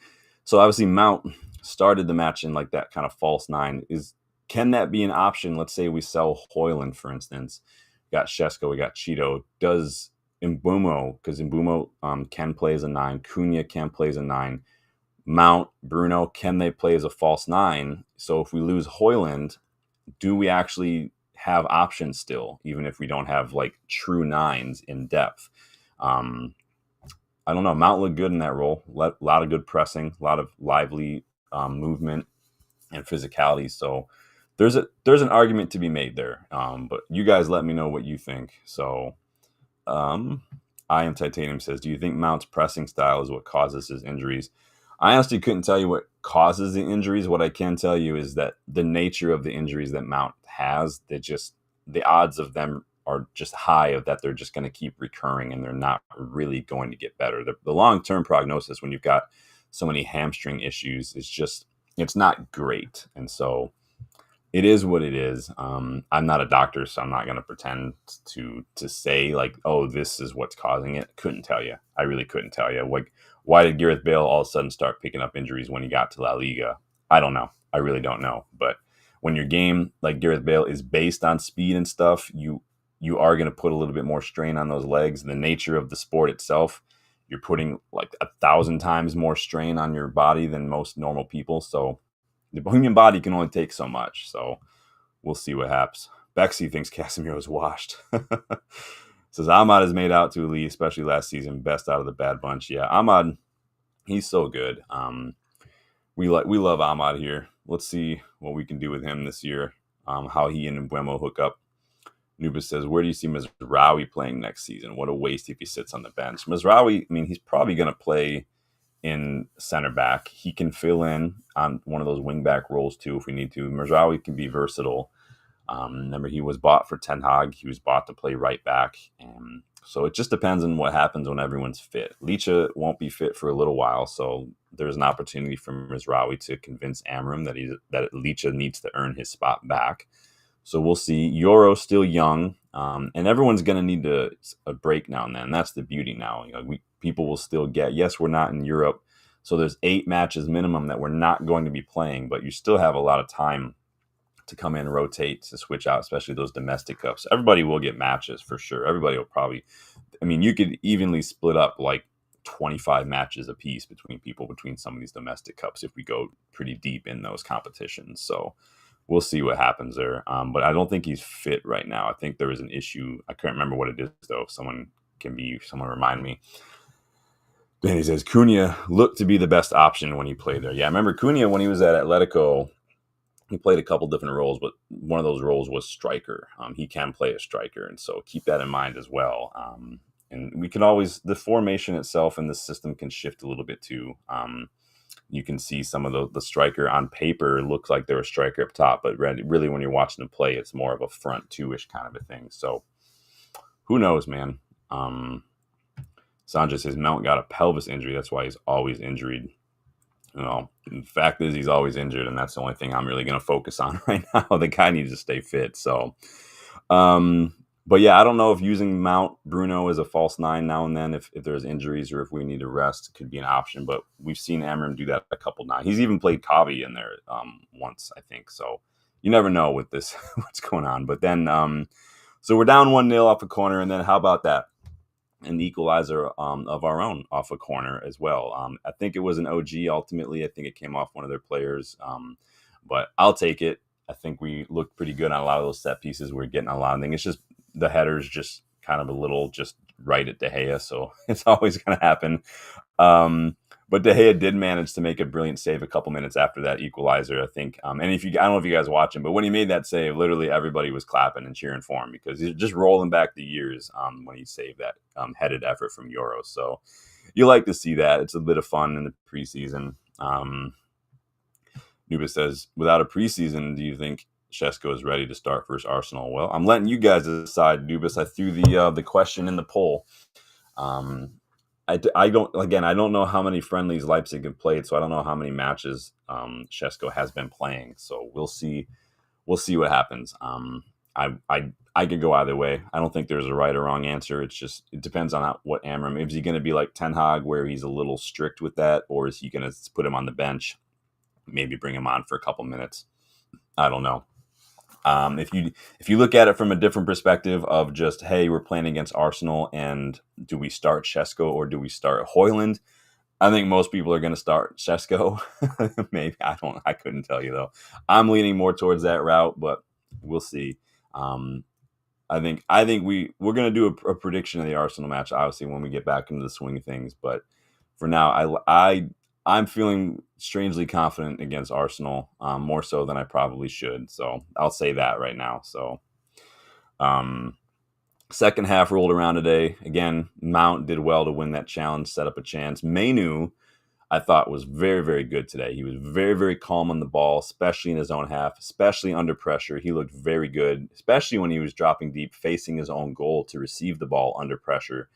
so obviously Mount started the match in like that kind of false nine. Can that be an option? Let's say we sell Hojlund, for instance. We got Sesko, we got Cheeto. Does Mbumo, because Mbumo can play as a 9, Cunha can play as a 9, Mount, Bruno, can they play as a false 9? So if we lose Hojlund, do we actually have options still, even if we don't have like true 9s in depth? I don't know. Mount looked good in that role. A lot of good pressing, a lot of lively movement and physicality. So there's an argument to be made there. But you guys let me know what you think. So I Am Titanium says, do you think Mount's pressing style is what causes his injuries? I honestly couldn't tell you what causes the injuries. What I can tell you is that the nature of the injuries that Mount has, the odds of them are just high of that they're just going to keep recurring and they're not really going to get better. The long-term prognosis when you've got so many hamstring issues is just, it's not great. And so it is what it is. I'm not a doctor, so I'm not going to pretend to say like, oh, this is what's causing it. Couldn't tell you. I really couldn't tell you. Like, why did Gareth Bale all of a sudden start picking up injuries when he got to La Liga? I don't know. I really don't know. But when your game, like Gareth Bale, is based on speed and stuff, you are going to put a little bit more strain on those legs. The nature of the sport itself, you're putting like 1,000 times more strain on your body than most normal people. So the human body can only take so much. So we'll see what happens. Bexy thinks Casemiro is washed. Says Ahmad is made out to elite, especially last season, best out of the bad bunch. Yeah, Ahmad, he's so good. We love Ahmad here. Let's see what we can do with him this year. How he and Mbuemo hook up. Nubis says, where do you see Mazraoui playing next season? What a waste if he sits on the bench. Mazraoui, I mean, he's probably going to play in center back. He can fill in on one of those wing back roles too if we need to. Mazraoui can be versatile. Remember, he was bought for Ten Hag. He was bought to play right back. So it just depends on what happens when everyone's fit. Licha won't be fit for a little while, so there's an opportunity for Mazraoui to convince Amorim that Licha needs to earn his spot back. So we'll see. Euro's still young, and everyone's going to need a break now and then. That's the beauty now. You know, people will still get, yes, we're not in Europe, so there's 8 matches minimum that we're not going to be playing, but you still have a lot of time to come in, rotate, to switch out, especially those domestic cups. Everybody will get matches for sure. Everybody will probably, I mean, you could evenly split up like 25 matches apiece between some of these domestic cups if we go pretty deep in those competitions. So we'll see what happens there. But I don't think he's fit right now. I think there is an issue. I can't remember what it is though. If someone remind me. Then he says Cunha looked to be the best option when he played there. Yeah, I remember Cunha when he was at Atletico. He played a couple different roles, but one of those roles was striker. He can play a striker, and so keep that in mind as well. And we can always, the formation itself and the system can shift a little bit too. You can see some of the striker on paper looks like they're a striker up top, but really when you're watching them play, it's more of a front two-ish kind of a thing. So who knows, man? Sanjay says Mount got a pelvis injury. That's why he's always injured. You know, the fact is he's always injured, and that's the only thing I'm really going to focus on right now. The guy needs to stay fit. So, but yeah, I don't know if using Mount Bruno as a false 9 now and then, if there's injuries or if we need to rest, could be an option. But we've seen Amorim do that a couple times. He's even played Kavi in there once, I think. So you never know with this what's going on. But then, so we're down 1-0 off a corner, and then how about that? An equalizer of our own off a corner as well. I think it was an OG ultimately. I think it came off one of their players, but I'll take it. I think we looked pretty good on a lot of those set pieces. We're getting a lot of things. It's just the header's just kind of a little just right at De Gea, so it's always going to happen. But De Gea did manage to make a brilliant save a couple minutes after that equalizer, I think. And I don't know if you guys watch him, but when he made that save, literally everybody was clapping and cheering for him because he's just rolling back the years when he saved that headed effort from Euro. So you like to see that. It's a bit of fun in the preseason. Nuba says, without a preseason, do you think Sesko is ready to start versus Arsenal? Well, I'm letting you guys decide, Dubas. I threw the question in the poll. I don't know how many friendlies Leipzig have played, so I don't know how many matches Sesko has been playing. So we'll see what happens. I could go either way. I don't think there's a right or wrong answer. It depends on what Amorim. Is he going to be like Ten Hag, where he's a little strict with that, or is he going to put him on the bench? maybe bring him on for a couple minutes. I don't know. If you look at it from a different perspective of just, hey, we're playing against Arsenal, and do we start Sesko or do we start Hojlund? I think most people are going to start Sesko. Maybe I couldn't tell you though. I'm leaning more towards that route, but we'll see. I think we're going to do a prediction of the Arsenal match, obviously, when we get back into the swing of things. But for now, I'm feeling strangely confident against Arsenal, more so than I probably should. So I'll say that right now. So, second half rolled around today. Again, Mount did well to win that challenge, set up a chance. Mainu, I thought, was very, very good today. He was very, very calm on the ball, especially in his own half, especially under pressure. He looked very good, especially when he was dropping deep, facing his own goal to receive the ball under pressure.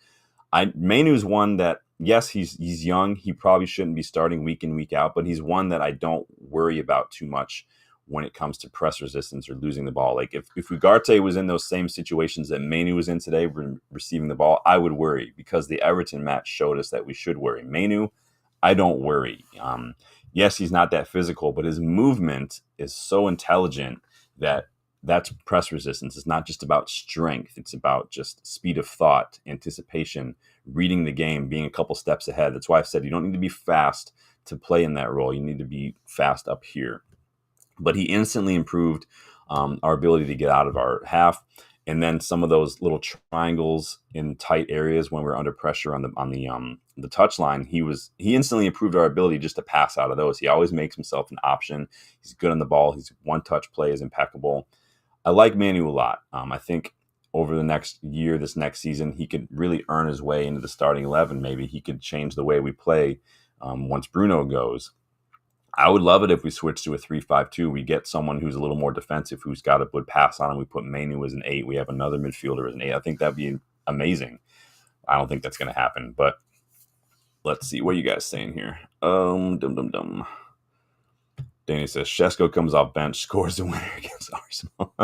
Mainu's one that, yes, he's young. He probably shouldn't be starting week in, week out, but he's one that I don't worry about too much when it comes to press resistance or losing the ball. Like if Ugarte was in those same situations that Mainu was in today, receiving the ball, I would worry, because the Everton match showed us that we should worry. Mainu, I don't worry. Yes, he's not that physical, but his movement is so intelligent that that's press resistance. It's not just about strength. It's about just speed of thought, anticipation, reading the game, being a couple steps ahead. That's why I've said you don't need to be fast to play in that role. You need to be fast up here. But he instantly improved our ability to get out of our half. And then some of those little triangles in tight areas when we're under pressure on the touchline, he instantly improved our ability just to pass out of those. He always makes himself an option. He's good on the ball. His one-touch play is impeccable. I like Manu a lot. I think over the next year, this next season, he could really earn his way into the starting 11. Maybe he could change the way we play once Bruno goes. I would love it if we switch to a 3-5-2. We get someone who's a little more defensive, who's got a good pass on him. We put Manu as an 8. We have another midfielder as an 8. I think that'd be amazing. I don't think that's going to happen, but let's see. What are you guys saying here? Danny says, Sesko comes off bench, scores the winner against Arsenal.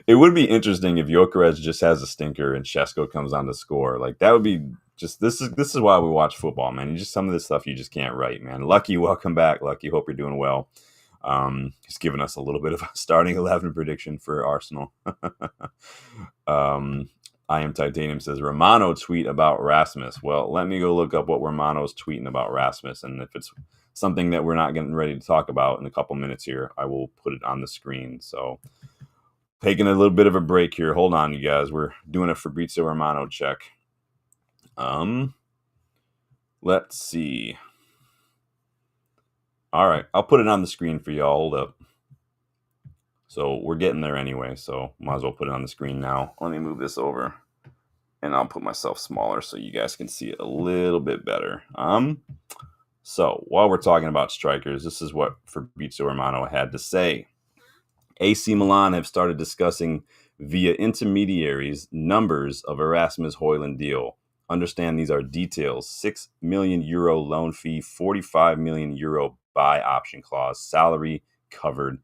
It would be interesting if Gyökeres just has a stinker and Sesko comes on to score. Like, that would be just, this is why we watch football, man. You just, some of this stuff you just can't write, man. Lucky, welcome back. Lucky, hope you're doing well. He's giving us a little bit of a starting 11 prediction for Arsenal. I am Titanium says, Romano tweet about Rasmus. Well, let me go look up what Romano's tweeting about Rasmus, and if it's something that we're not getting ready to talk about in a couple minutes here, I will put it on the screen. So taking a little bit of a break here. Hold on, you guys. We're doing a Fabrizio Romano check. Let's see. All right, I'll put it on the screen for y'all. Hold up. So we're getting there anyway, so might as well put it on the screen now. Let me move this over, and I'll put myself smaller so you guys can see it a little bit better. So while we're talking about strikers, this is what Fabrizio Romano had to say. AC Milan have started discussing via intermediaries numbers of a Rasmus Hojlund deal. Understand these are details: €6 million loan fee, €45 million buy option clause, salary covered.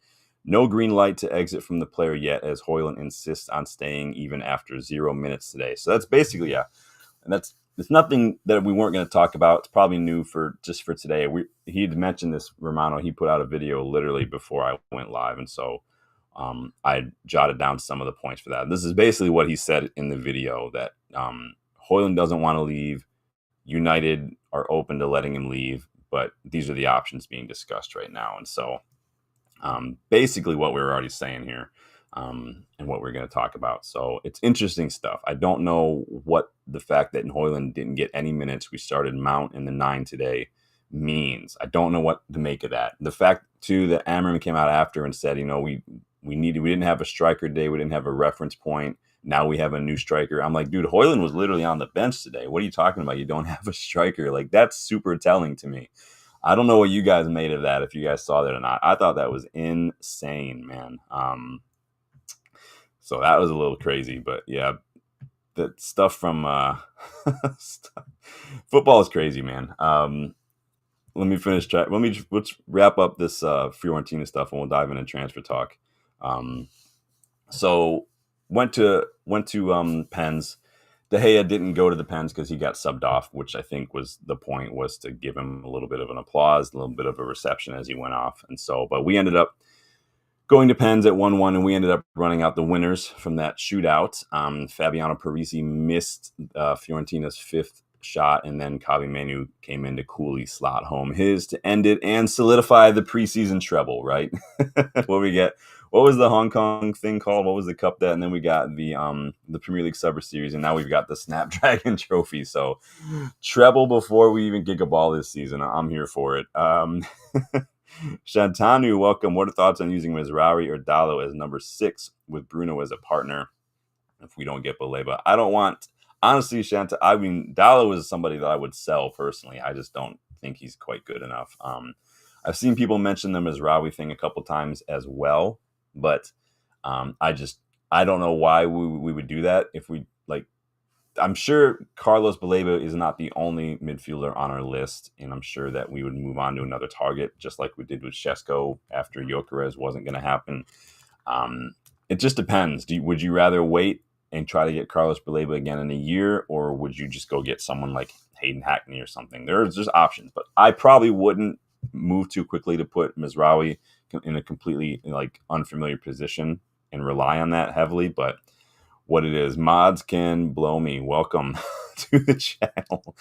No green light to exit from the player yet, as Hojlund insists on staying even after 0 minutes today. So that's basically, yeah. And it's nothing that we weren't going to talk about. It's probably new for today. He had mentioned this, Romano. He put out a video literally before I went live. And so I jotted down some of the points for that. This is basically what he said in the video, that Hojlund doesn't want to leave. United are open to letting him leave, but these are the options being discussed right now. And so basically what we were already saying here, and what we're going to talk about. So it's interesting stuff. I don't know what the fact that Hojlund didn't get any minutes, we started Mount in the 9 today, means. I don't know what to make of that. The fact too that Amorim came out after and said, we didn't have a striker today, we didn't have a reference point. Now we have a new striker. I'm like, dude, Hojlund was literally on the bench today. What are you talking about? You don't have a striker. Like, that's super telling to me. I don't know what you guys made of that, if you guys saw that or not. I thought that was insane, man. So that was a little crazy, but yeah, that stuff from football is crazy, man. Let me finish. Let's wrap up this Fiorentina stuff, and we'll dive into transfer talk. So went to Pens. De Gea didn't go to the Pens because he got subbed off, which I think was the point, was to give him a little bit of an applause, a little bit of a reception as he went off. And so, but we ended up going to Pens at 1-1, and we ended up running out the winners from that shootout. Fabiano Parisi missed Fiorentina's fifth shot, and then Kavi Menu came in to coolly slot home his to end it and solidify the preseason treble, right? What we get? What was the Hong Kong thing called? What was the cup that? And then we got the Premier League Summer Series, and now we've got the Snapdragon Trophy. So treble before we even kick a ball this season. I'm here for it. Shantanu, welcome. What are thoughts on using Mizrahi or Dallo as number 6 with Bruno as a partner if we don't get Baleba? I don't want, honestly, I mean, Dallo is somebody that I would sell personally. I just don't think he's quite good enough. I've seen people mention the Mizrahi thing a couple times as well, but I don't know why we would do that if we, like, I'm sure Carlos Baleba is not the only midfielder on our list, and I'm sure that we would move on to another target, just like we did with Sesko after Gyökeres wasn't going to happen. It just depends. Would you rather wait and try to get Carlos Baleba again in a year, or would you just go get someone like Hayden Hackney or something? There's options, but I probably wouldn't move too quickly to put Mizrahi in a completely unfamiliar position and rely on that heavily, but what it is. Mods can blow me. Welcome to the channel.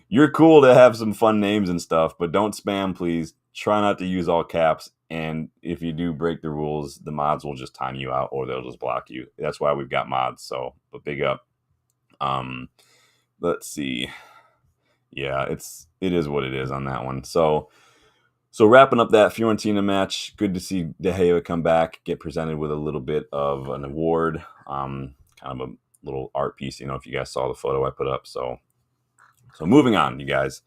You're cool to have some fun names and stuff, but don't spam, please. Try not to use all caps. And if you do break the rules, the mods will just time you out or they'll just block you. That's why we've got mods. So, but big up. Let's see. Yeah, it is what it is on that one. So wrapping up that Fiorentina match, good to see De Gea come back, get presented with a little bit of an award, kind of a little art piece, if you guys saw the photo I put up. So moving on, you guys.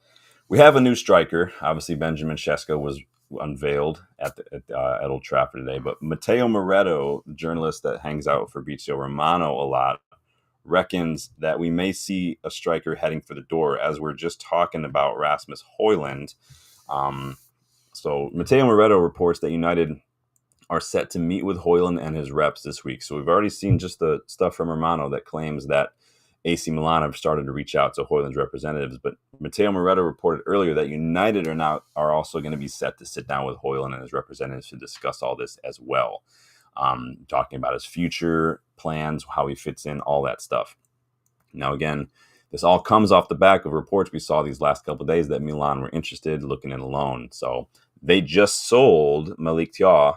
We have a new striker. Obviously, Benjamin Sesko was unveiled at Old Trafford today, but Matteo Moretto, the journalist that hangs out for Fabrizio Romano a lot, reckons that we may see a striker heading for the door, as we're just talking about Rasmus Hojlund. So Matteo Moretto reports that United are set to meet with Hojlund and his reps this week. So we've already seen just the stuff from Romano that claims that AC Milan have started to reach out to Hojlund's representatives. But Matteo Moretto reported earlier that United are also going to be set to sit down with Hojlund and his representatives to discuss all this as well. Talking about his future plans, how he fits in, all that stuff. Now, again, this all comes off the back of reports we saw these last couple of days that Milan were interested, looking at a loan. So they just sold Malik Thiaw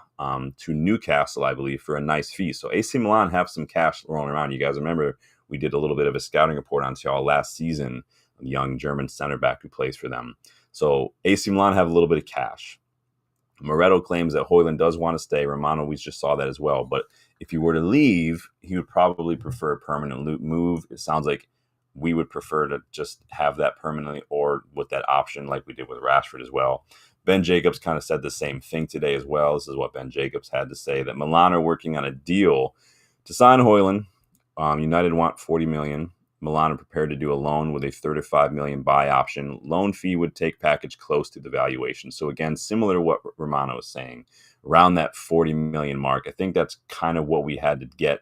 to Newcastle, I believe, for a nice fee. So AC Milan have some cash rolling around. You guys remember we did a little bit of a scouting report on Thiaw last season, a young German center back who plays for them. So AC Milan have a little bit of cash. Moretto claims that Hojlund does want to stay. Romano, we just saw that as well. But if he were to leave, he would probably prefer a permanent move. It sounds like we would prefer to just have that permanently, or with that option like we did with Rashford as well. Ben Jacobs kind of said the same thing today as well. This is what Ben Jacobs had to say, that Milan are working on a deal to sign Hojlund. United want $40 million. Milan are prepared to do a loan with a $35 million buy option. Loan fee would take package close to the valuation. So again, similar to what Romano is saying, around that $40 million mark. I think that's kind of what we had to get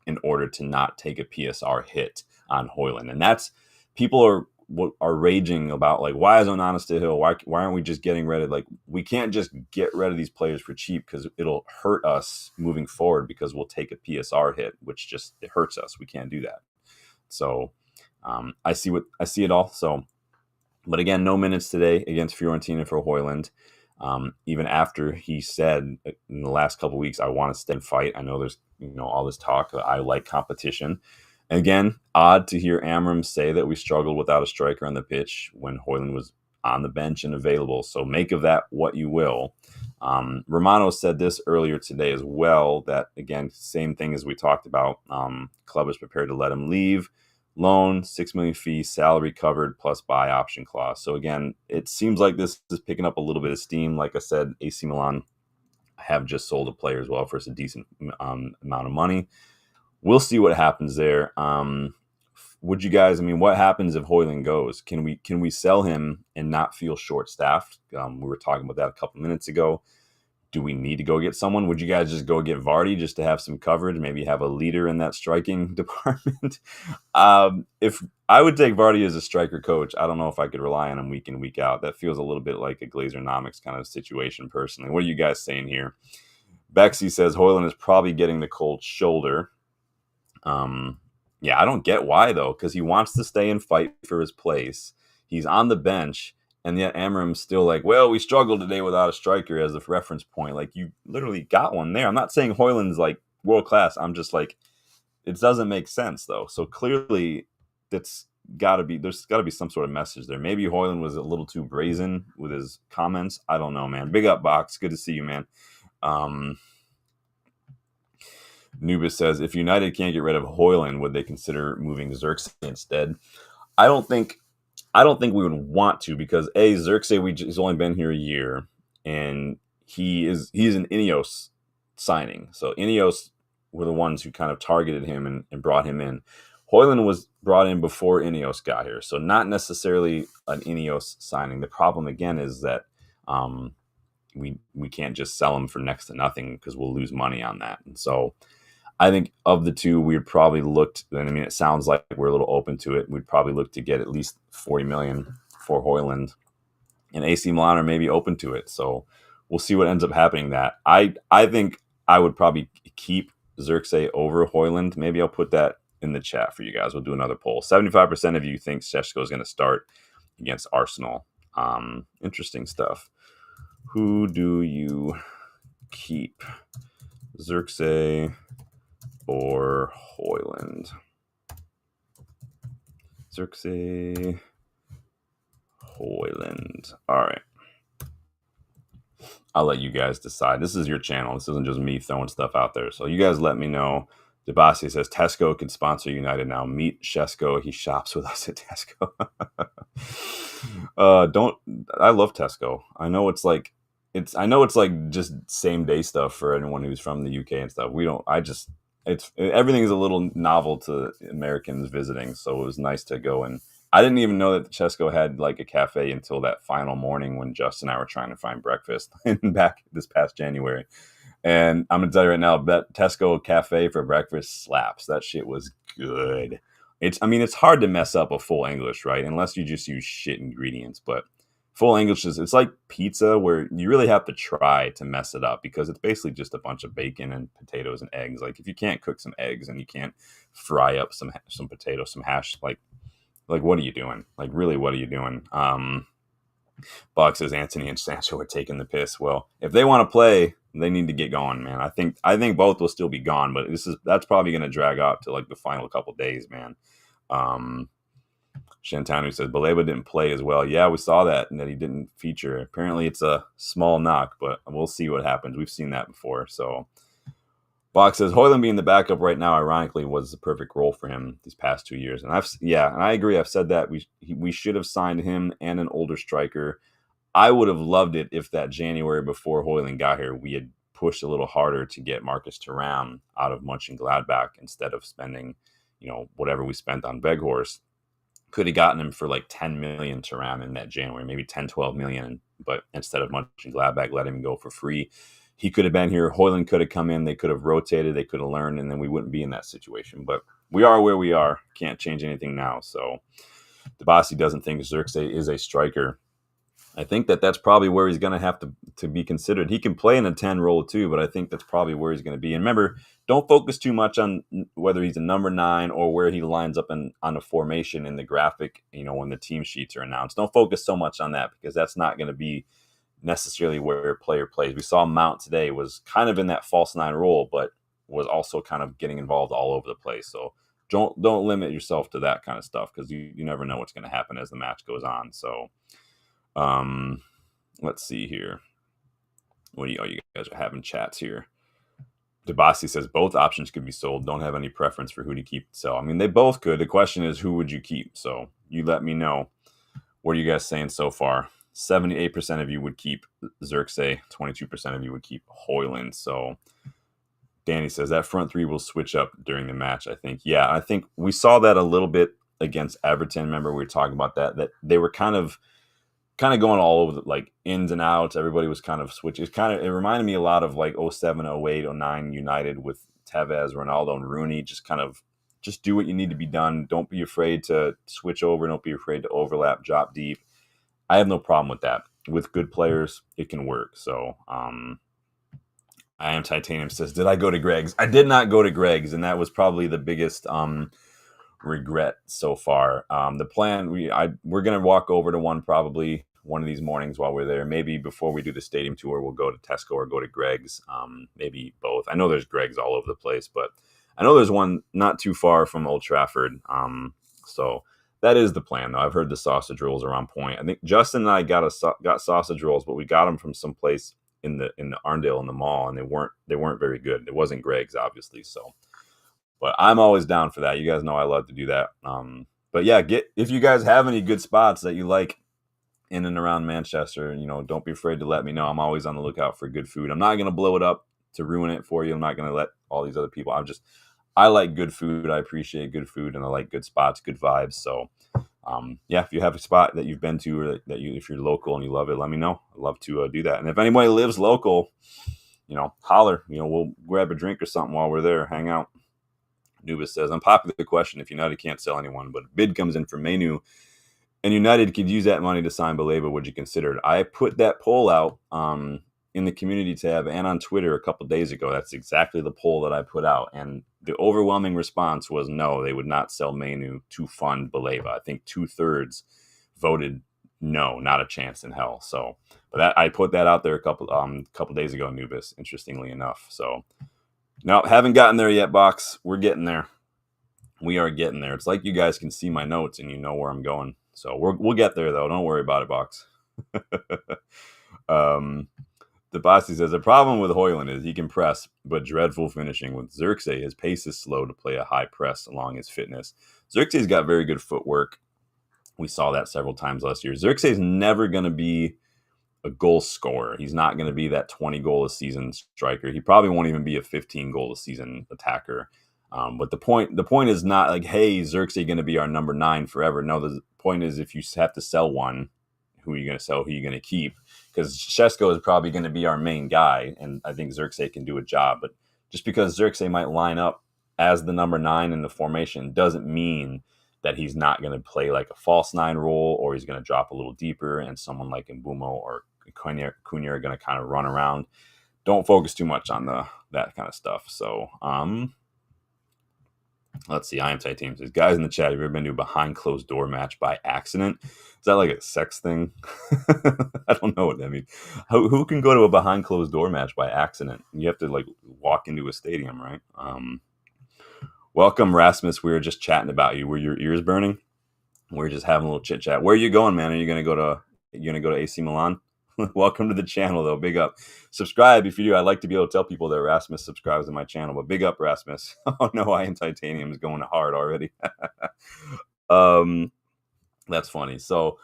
in order to not take a PSR hit on Hojlund. And that's, people are raging about, like, why is Onana still here? Why aren't we just getting rid of, like, we can't just get rid of these players for cheap because it'll hurt us moving forward, because we'll take a PSR hit, which just, it hurts us. We can't do that. So I see it all. So, but again, no minutes today against Fiorentina for Hojlund. Even after he said in the last couple of weeks, I want to stay and fight. I know there's all this talk that I like competition. And again, odd to hear Amorim say that we struggled without a striker on the pitch when Hojlund was on the bench and available. So make of that what you will. Romano said this earlier today as well, that, again, same thing as we talked about. Club is prepared to let him leave. Loan, $6 million fee, salary covered, plus buy option clause. So again, it seems like this is picking up a little bit of steam. Like I said, AC Milan have just sold a player as well for a decent amount of money. We'll see what happens there. Would you guys, what happens if Hojlund goes? Can we sell him and not feel short-staffed? We were talking about that a couple minutes ago. do we need to go get someone? Would you guys just go get Vardy just to have some coverage, maybe have a leader in that striking department? If I would take Vardy as a striker coach, I don't know if I could rely on him week in, week out. That feels a little bit like a Glazer-nomics kind of situation personally. What are you guys saying here? Bexy says Hojlund is probably getting the cold shoulder. Yeah, I don't get why, though, because he wants to stay and fight for his place. He's on the bench, and yet Amorim's still like, well, we struggled today without a striker as a reference point. Like, you literally got one there. I'm not saying Hojlund's like world class. I'm just like, it doesn't make sense, though. So clearly, there's got to be some sort of message there. Maybe Hojlund was a little too brazen with his comments. I don't know, man. Big up, Box. Good to see you, man. Nubis says, if United can't get rid of Hojlund, would they consider moving Xerxes instead? I don't think we would want to, because Xerxes he's only been here a year, and he's an Ineos signing. So Ineos were the ones who kind of targeted him and brought him in. Hojlund was brought in before Ineos got here, so not necessarily an Ineos signing. The problem again is that we can't just sell him for next to nothing, because we'll lose money on that. And so I think of the two, we'd probably looked, and I mean, it sounds like we're a little open to it. We'd probably look to get at least 40 million for Hojlund, and AC Milan are maybe open to it. So we'll see what ends up happening. That I think I would probably keep Xerxes over Hojlund. Maybe I'll put that in the chat for you guys. We'll do another poll. 75% of you think Sesko is going to start against Arsenal. Interesting stuff. Who do you keep, Xerxes or Hojlund? Xerxes, Hojlund. All right. I'll let you guys decide. This is your channel. This isn't just me throwing stuff out there. So you guys let me know. Debasi says Tesco can sponsor United now. Meet Sesko. He shops with us at Tesco. I love Tesco. I know it's like just same day stuff for anyone who's from the UK and stuff. Everything is a little novel to Americans visiting, so it was nice to go. And I didn't even know that Sesko had like a cafe until that final morning when Justin and I were trying to find breakfast back this past January. And I'm gonna tell you right now, that Tesco cafe for breakfast slaps. That shit was good. It's hard to mess up a full English, right? Unless you just use shit ingredients, but full English it's like pizza, where you really have to try to mess it up, because it's basically just a bunch of bacon and potatoes and eggs. Like, if you can't cook some eggs and you can't fry up some potatoes, some hash, like what are you doing? Like, really, what are you doing? Buck says Anthony and Sancho are taking the piss. Well, if they want to play, they need to get going, man. I think both will still be gone, but that's probably going to drag out to like the final couple days, man. Shantanu says Baleba didn't play as well. Yeah, we saw that, and that he didn't feature. Apparently, it's a small knock, but we'll see what happens. We've seen that before. So, Box says Hojlund being the backup right now, ironically, was the perfect role for him these past 2 years. And I agree. I've said that we should have signed him and an older striker. I would have loved it if that January before Hojlund got here, we had pushed a little harder to get Marcus Thuram out of Mönchengladbach instead of spending, whatever we spent on Weghorst. Could have gotten him for like 10 million Thuram in that January, maybe 10, 12 million. But instead of Mönchengladbach, let him go for free. He could have been here. Hojlund could have come in. They could have rotated. They could have learned, and then we wouldn't be in that situation. But we are where we are. Can't change anything now. So Debasi doesn't think Xerxes is a striker. I think that's probably where he's going to have to be considered. He can play in a 10 role too, but I think that's probably where he's going to be. And remember, don't focus too much on whether he's a number 9 or where he lines up on a formation in the graphic, when the team sheets are announced. Don't focus so much on that, because that's not going to be necessarily where a player plays. We saw Mount today was kind of in that false 9 role, but was also kind of getting involved all over the place. So don't limit yourself to that kind of stuff, because you never know what's going to happen as the match goes on. So let's see here. You guys are having chats here. Debasi says both options could be sold. Don't have any preference for who to keep and sell. I mean, they both could. The question is, who would you keep? So you let me know. What are you guys saying so far? 78% of you would keep Xerxes. 22% of you would keep Hojlund. So Danny says that front three will switch up during the match, I think. Yeah, I think we saw that a little bit against Everton. Remember, we were talking about that they were kind of kind of going all over the, like ins and outs. Everybody was kind of switching. It reminded me a lot of like 07, 08, 09 United with Tevez, Ronaldo, and Rooney. Just do what you need to be done. Don't be afraid to switch over. Don't be afraid to overlap, drop deep. I have no problem with that. With good players, it can work. So I am Titanium says, did I go to Greg's? I did not go to Greg's, and that was probably the biggest regret so far. The plan, we're gonna walk over to one probably one of these mornings while we're there. Maybe before we do the stadium tour, we'll go to Tesco or go to Greg's. Maybe both. I know there's Greg's all over the place, but I know there's one not too far from Old Trafford. So that is the plan, though. I've heard the sausage rolls are on point. I think Justin and I got sausage rolls, but we got them from someplace in the Arndale in the mall, and they weren't very good. It wasn't Greg's, obviously. So. But I'm always down for that. You guys know I love to do that. But yeah, if you guys have any good spots that you like in and around Manchester, don't be afraid to let me know. I'm always on the lookout for good food. I'm not going to blow it up to ruin it for you. I'm not going to let all these other people. I like good food. I appreciate good food, and I like good spots, good vibes. So, yeah, if you have a spot that you've been to or if you're local and you love it, let me know. I'd love to do that. And if anybody lives local, holler. We'll grab a drink or something while we're there, hang out. Nubis says, unpopular question if United can't sell anyone, but a bid comes in for Menu and United could use that money to sign Baleba, would you consider it? I put that poll out in the community tab and on Twitter a couple days ago. That's exactly the poll that I put out. And the overwhelming response was no, they would not sell Menu to fund Baleba. I think 2/3 voted no, not a chance in hell. So, but I put that out there a couple days ago, Nubis, interestingly enough. So, no, haven't gotten there yet, Box. We're getting there. We are getting there. It's like you guys can see my notes and you know where I'm going. So we'll get there, though. Don't worry about it, Box. The Bossy says, the problem with Hojlund is he can press, but dreadful finishing. With Xerxes, his pace is slow to play a high press along his fitness. Xerxes got very good footwork. We saw that several times last year. Xerxes is never going to be a goal scorer. He's not going to be that 20 goal a season striker. He probably won't even be a 15 goal a season attacker. But the point is not like, hey, Xerxes going to be our number 9 forever. No, the point is if you have to sell one, who are you going to sell? Who are you going to keep? Because Sesko is probably going to be our main guy, and I think Xerxes can do a job. But just because Xerxes might line up as the number 9 in the formation doesn't mean that he's not going to play like a false 9 role, or he's going to drop a little deeper, and someone like Mbumo or Cunha are going to kind of run around. Don't focus too much on that kind of stuff. So, let's see. I am Titanium says, guys in the chat, have you ever been to a behind closed door match by accident? Is that like a sex thing? I don't know what that means. Who can go to a behind closed door match by accident? You have to like walk into a stadium, right? Welcome, Rasmus. We were just chatting about you. Were your ears burning? We're just having a little chit chat. Where are you going, man? Are you gonna go to AC Milan? Welcome to the channel, though. Big up. Subscribe if you do. I'd like to be able to tell people that Rasmus subscribes to my channel, but big up, Rasmus. Oh no, I am Titanium is going hard already. That's funny. So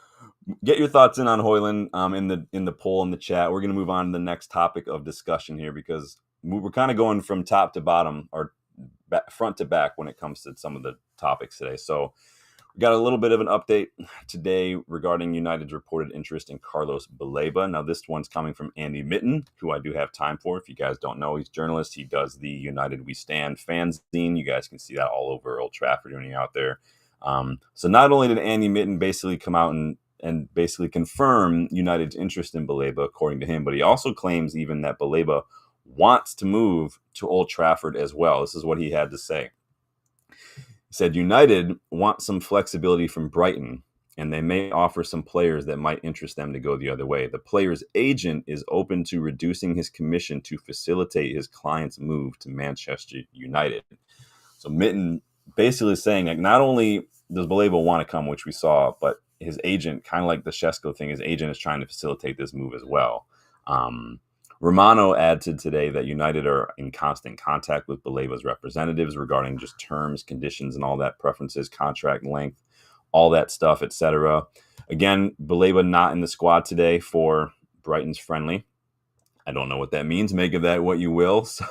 get your thoughts in on Hojlund in the poll in the chat. We're going to move on to the next topic of discussion here because we're kind of going from top to bottom or front to back when it comes to some of the topics today. So we got a little bit of an update today regarding United's reported interest in Carlos Baleba. Now, this one's coming from Andy Mitten, who I do have time for. If you guys don't know, he's a journalist. He does the United We Stand fanzine. You guys can see that all over Old Trafford when you're out there. So not only did Andy Mitten basically come out and basically confirm United's interest in Baleba, according to him, but he also claims even that Baleba wants to move to Old Trafford as well. This is what he had to say. He said, United want some flexibility from Brighton, and they may offer some players that might interest them to go the other way. The player's agent is open to reducing his commission to facilitate his client's move to Manchester United. So Mitten basically saying, like, not only does Baleba want to come, which we saw, but his agent, kind of like the Sesko thing, his agent is trying to facilitate this move as well. Romano added today that United are in constant contact with Baleba's representatives regarding just terms, conditions, and all that, preferences, contract length, all that stuff, etc. Again, Baleba not in the squad today for Brighton's friendly. I don't know what that means. Make of that what you will. So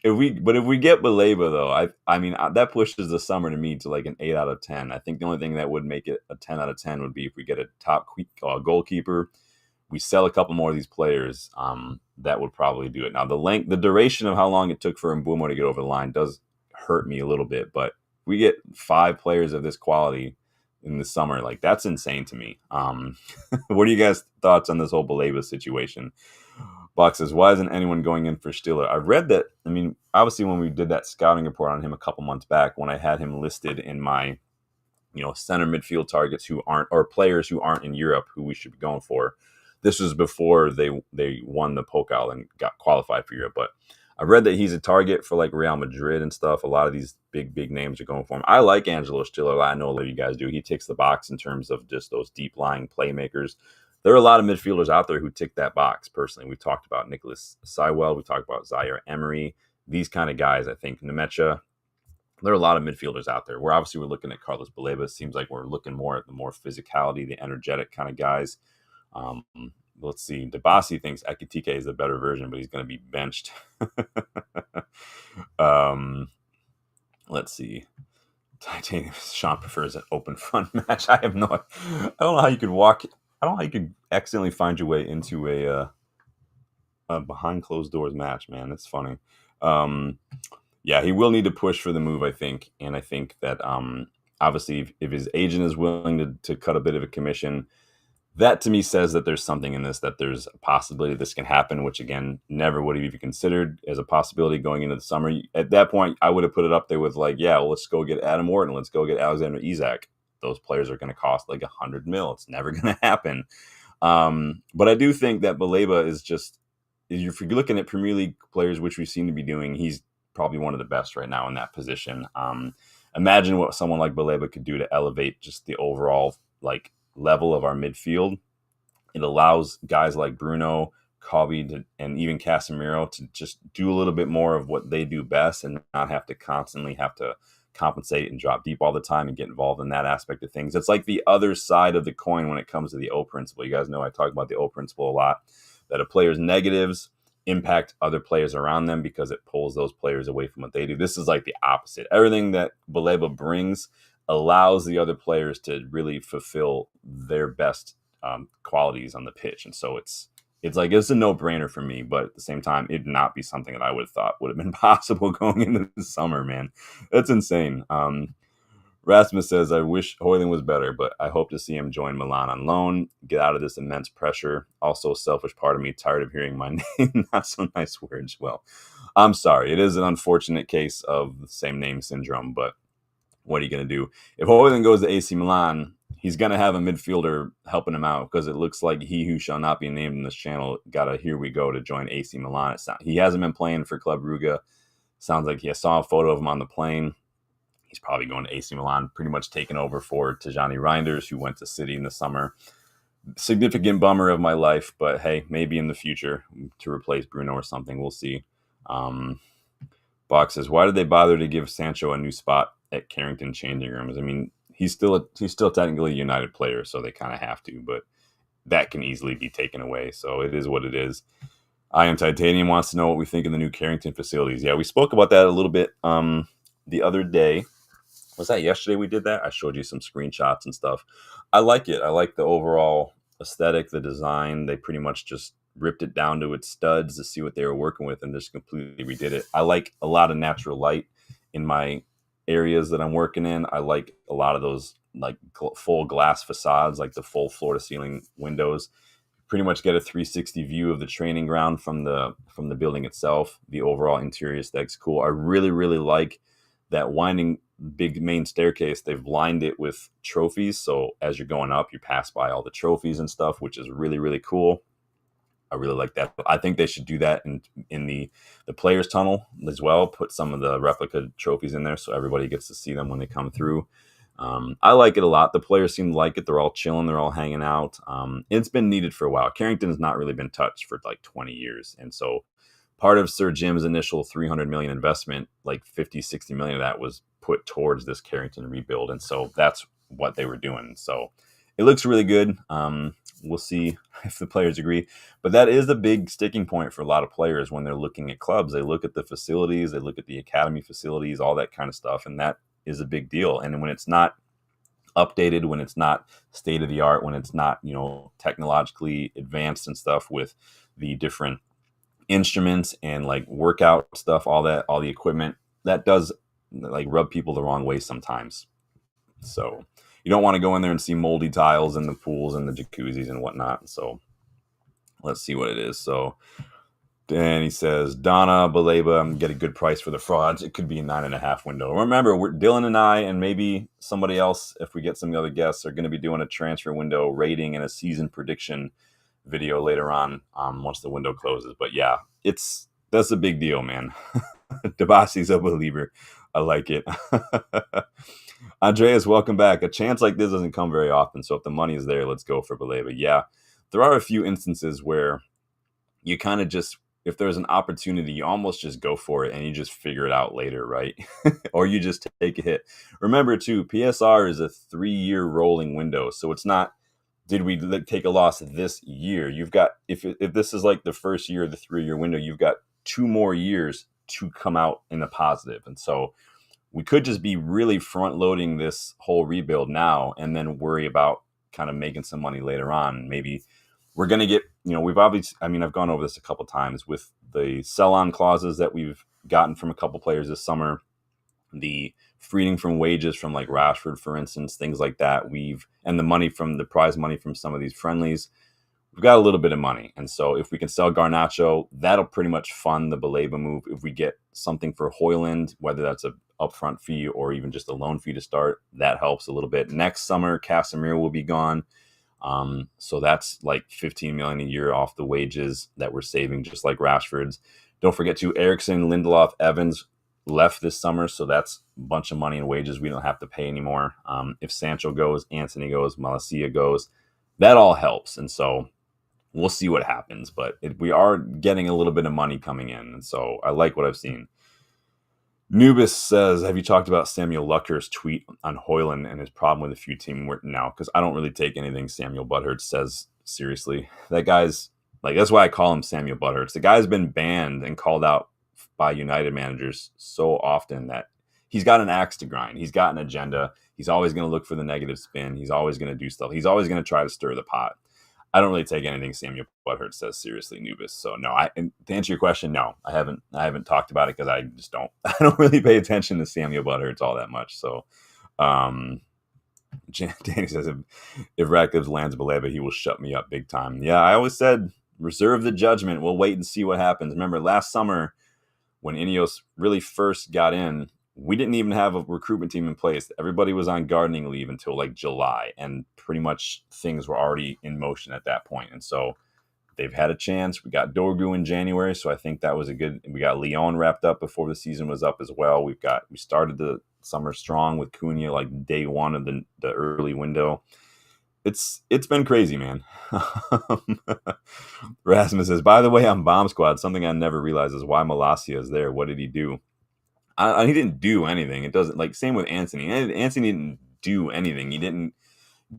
if we get Baleba though, I mean that pushes the summer to me to like an 8 out of 10. I think the only thing that would make it a 10 out of 10 would be if we get a top goalkeeper. We sell a couple more of these players. That would probably do it. Now the duration of how long it took for Mbeumo to get over the line does hurt me a little bit, but we get 5 players of this quality in the summer. Like that's insane to me. What are you guys' thoughts on this whole Baleba situation? Box says, why isn't anyone going in for Stiller? I've read that. I mean, obviously, when we did that scouting report on him a couple months back, when I had him listed in my, center midfield targets who aren't, or players who aren't in Europe who we should be going for. This was before they won the Pokal and got qualified for Europe. But I read that he's a target for like Real Madrid and stuff. A lot of these big names are going for him. I like Angelo Stiller. I know a lot of you guys do. He ticks the box in terms of just those deep lying playmakers. There are a lot of midfielders out there who tick that box. Personally, we've talked about Nicholas Sywell. We talked about Zaire Emery. These kind of guys, I think, Nemecha. There are a lot of midfielders out there. We're looking at Carlos Baleba. It seems like we're looking more at the more physicality, the energetic kind of guys. Let's see. Debasi thinks Ekitike is the better version, but he's going to be benched. Let's see. Titanium. Sean prefers an open front match. I don't know how you could I don't know how you could accidentally find your way into a behind closed doors match, man. That's funny. Yeah, he will need to push for the move, I think. And I think that obviously if his agent is willing to cut a bit of a commission, that to me says that there's something in this, that there's a possibility this can happen, which again, never would have even considered as a possibility going into the summer. At that point, I would have put it up there with like, yeah, well, let's go get Adam Orton. Let's go get Alexander Isak. Those players are going to cost like 100 mil. It's never going to happen. But I do think that Baleba is just, if you're looking at Premier League players, which we seem to be doing, he's probably one of the best right now in that position. Imagine what someone like Baleba could do to elevate just the overall like level of our midfield. It allows guys like Bruno, Kobe, and even Casemiro to just do a little bit more of what they do best and not have to constantly have to compensate and drop deep all the time and get involved in that aspect of things. It's like the other side of the coin when it comes to the O principle. You guys know I talk about the O principle a lot, that a player's negatives impact other players around them because it pulls those players away from what they do. This is like the opposite. Everything that Baleba brings allows the other players to really fulfill their best qualities on the pitch. And so it's a no-brainer for me, but at the same time, it'd not be something that I would have thought would have been possible going into the summer, man. That's insane. Rasmus says, I wish Hojlund was better, but I hope to see him join Milan on loan, get out of this immense pressure. Also, selfish part of me, tired of hearing my name. Not so nice words. Well, I'm sorry. It is an unfortunate case of the same name syndrome, but what are you going to do? If Hojlund goes to AC Milan, he's going to have a midfielder helping him out because it looks like he who shall not be named in this channel got a here we go to join AC Milan. He hasn't been playing for Club Brugge. Sounds like I saw a photo of him on the plane. He's probably going to AC Milan, pretty much taking over for Tijani Reinders, who went to City in the summer. Significant bummer of my life, but hey, maybe in the future to replace Bruno or something. We'll see. Box says, why did they bother to give Sancho a new spot at Carrington changing rooms? I mean, he's still technically a United player, so they kind of have to, but that can easily be taken away. So it is what it is. I Am Titanium wants to know what we think of the new Carrington facilities. Yeah, we spoke about that a little bit the other day. Was that yesterday we did that? I showed you some screenshots and stuff. I like it. I like the overall aesthetic, the design. They pretty much just ripped it down to its studs to see what they were working with and just completely redid it. I like a lot of natural light in my areas that I'm working in. I like a lot of those like full glass facades, like the full floor to ceiling windows. Pretty much get a 360 view of the training ground from the building itself. The overall interior aesthetic's cool. I really, really like that winding big main staircase. They've lined it with trophies, so as you're going up, you pass by all the trophies and stuff, which is really, really cool. I really like that. I think they should do that in the players tunnel as well. Put some of the replica trophies in there so everybody gets to see them when they come through. I like it a lot. The players seem to like it. They're all chilling. They're all hanging out. It's been needed for a while. Carrington has not really been touched for like 20 years. And so part of Sir Jim's initial 300 million investment, like 50, 60 million of that was put towards this Carrington rebuild. And so that's what they were doing. So it looks really good. we'll see if the players agree. But that is a big sticking point for a lot of players when they're looking at clubs. They look at the facilities, they look at the academy facilities, all that kind of stuff, and that is a big deal. And when it's not updated, when it's not state of the art, when it's not, technologically advanced and stuff with the different instruments and like workout stuff, all the equipment, that does like rub people the wrong way sometimes. So you don't want to go in there and see moldy tiles in the pools and the jacuzzis and whatnot. So let's see what it is. So then he says, Donna, Baleba, I'm get a good price for the frauds. It could be a 9.5 window. Remember, Dylan and I, and maybe somebody else, if we get some other guests, are going to be doing a transfer window rating and a season prediction video later on once the window closes. But yeah, that's a big deal, man. Dabasi's a believer. I like it. Andreas, welcome back. A chance like this doesn't come very often, so if the money is there, let's go for Baleba. Yeah, there are a few instances where you kind of just, if there's an opportunity, you almost just go for it and you just figure it out later, right? Or you just take a hit. Remember, too, PSR is a 3-year rolling window, so it's not, did we take a loss this year? You've got, if this is like the first year of the 3-year window, you've got 2 more years to come out in the positive. And so we could just be really front loading this whole rebuild now and then worry about kind of making some money later on. Maybe we're going to get, we've obviously, I've gone over this a couple times with the sell-on clauses that we've gotten from a couple players this summer, the freeing from wages from like Rashford, for instance, things like that. And the money from the prize money from some of these friendlies, we've got a little bit of money. And so if we can sell Garnacho, that'll pretty much fund the Baleba move. If we get something for Hojlund, whether that's a upfront fee or even just a loan fee to start, that helps a little bit. Next summer, Casemiro will be gone. So that's like 15 million a year off the wages that we're saving, just like Rashford's. Don't forget to Eriksson, Lindelof, Evans left this summer, so that's a bunch of money in wages we don't have to pay anymore. If Sancho goes, Antony goes, Malacia goes, that all helps. And so we'll see what happens, but we are getting a little bit of money coming in, and so I like what I've seen. Nubis says, have you talked about Samuel Lucker's tweet on Hojlund and his problem with a few team work now? Because I don't really take anything Samuel Butthurst says seriously. That guy's, like, that's why I call him Samuel Butthurst. The guy's been banned and called out by United managers so often that he's got an axe to grind. He's got an agenda. He's always going to look for the negative spin. He's always going to do stuff. He's always going to try to stir the pot. I don't really take anything Samuel Butthurst says seriously, Nubis. So no, and to answer your question, no, I haven't talked about it because I just don't. I don't really pay attention to Samuel Butthurst all that much. So, Danny says if Radcliffe lands Baleba, he will shut me up big time. Yeah, I always said reserve the judgment. We'll wait and see what happens. Remember last summer when Ineos really first got in, we didn't even have a recruitment team in place. Everybody was on gardening leave until like July, and pretty much things were already in motion at that point. And so they've had a chance. We got Dorgu in January, so I think that was a good. We got Lyon wrapped up before the season was up as well. We started the summer strong with Cunha like day one of the early window. It's been crazy, man. Rasmus says, by the way, on Bomb Squad, something I never realized is why Malacia is there. What did he do? He didn't do anything. It doesn't, like, same with Antony. Antony didn't do anything. He didn't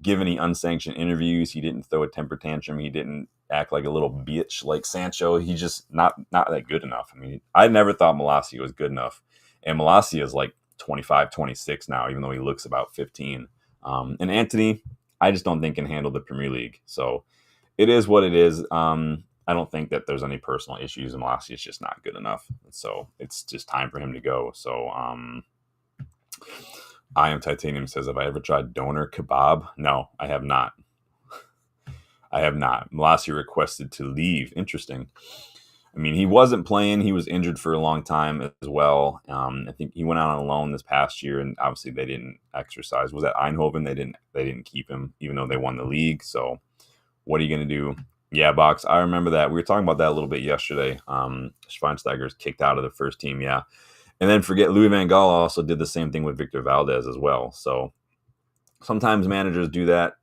give any unsanctioned interviews. He didn't throw a temper tantrum. He didn't act like a little bitch like Sancho. He's just not that good enough. I mean, I never thought Malacia was good enough. And Malacia is like 25, 26 now, even though he looks about 15. And Antony, I just don't think can handle the Premier League. So it is what it is. I don't think that there's any personal issues. And Malacia is just not good enough. So it's just time for him to go. So I Am Titanium says, have I ever tried doner kebab? No, I have not. I have not. Malacia requested to leave. Interesting. I mean, he wasn't playing. He was injured for a long time as well. I think he went out on loan this past year, and obviously they didn't exercise. Was that Eindhoven? They didn't keep him, even though they won the league. So what are you going to do? Yeah, Box, I remember that. We were talking about that a little bit yesterday. Schweinsteiger's kicked out of the first team, yeah. And then forget Louis van Gaal also did the same thing with Victor Valdez as well. So sometimes managers do that.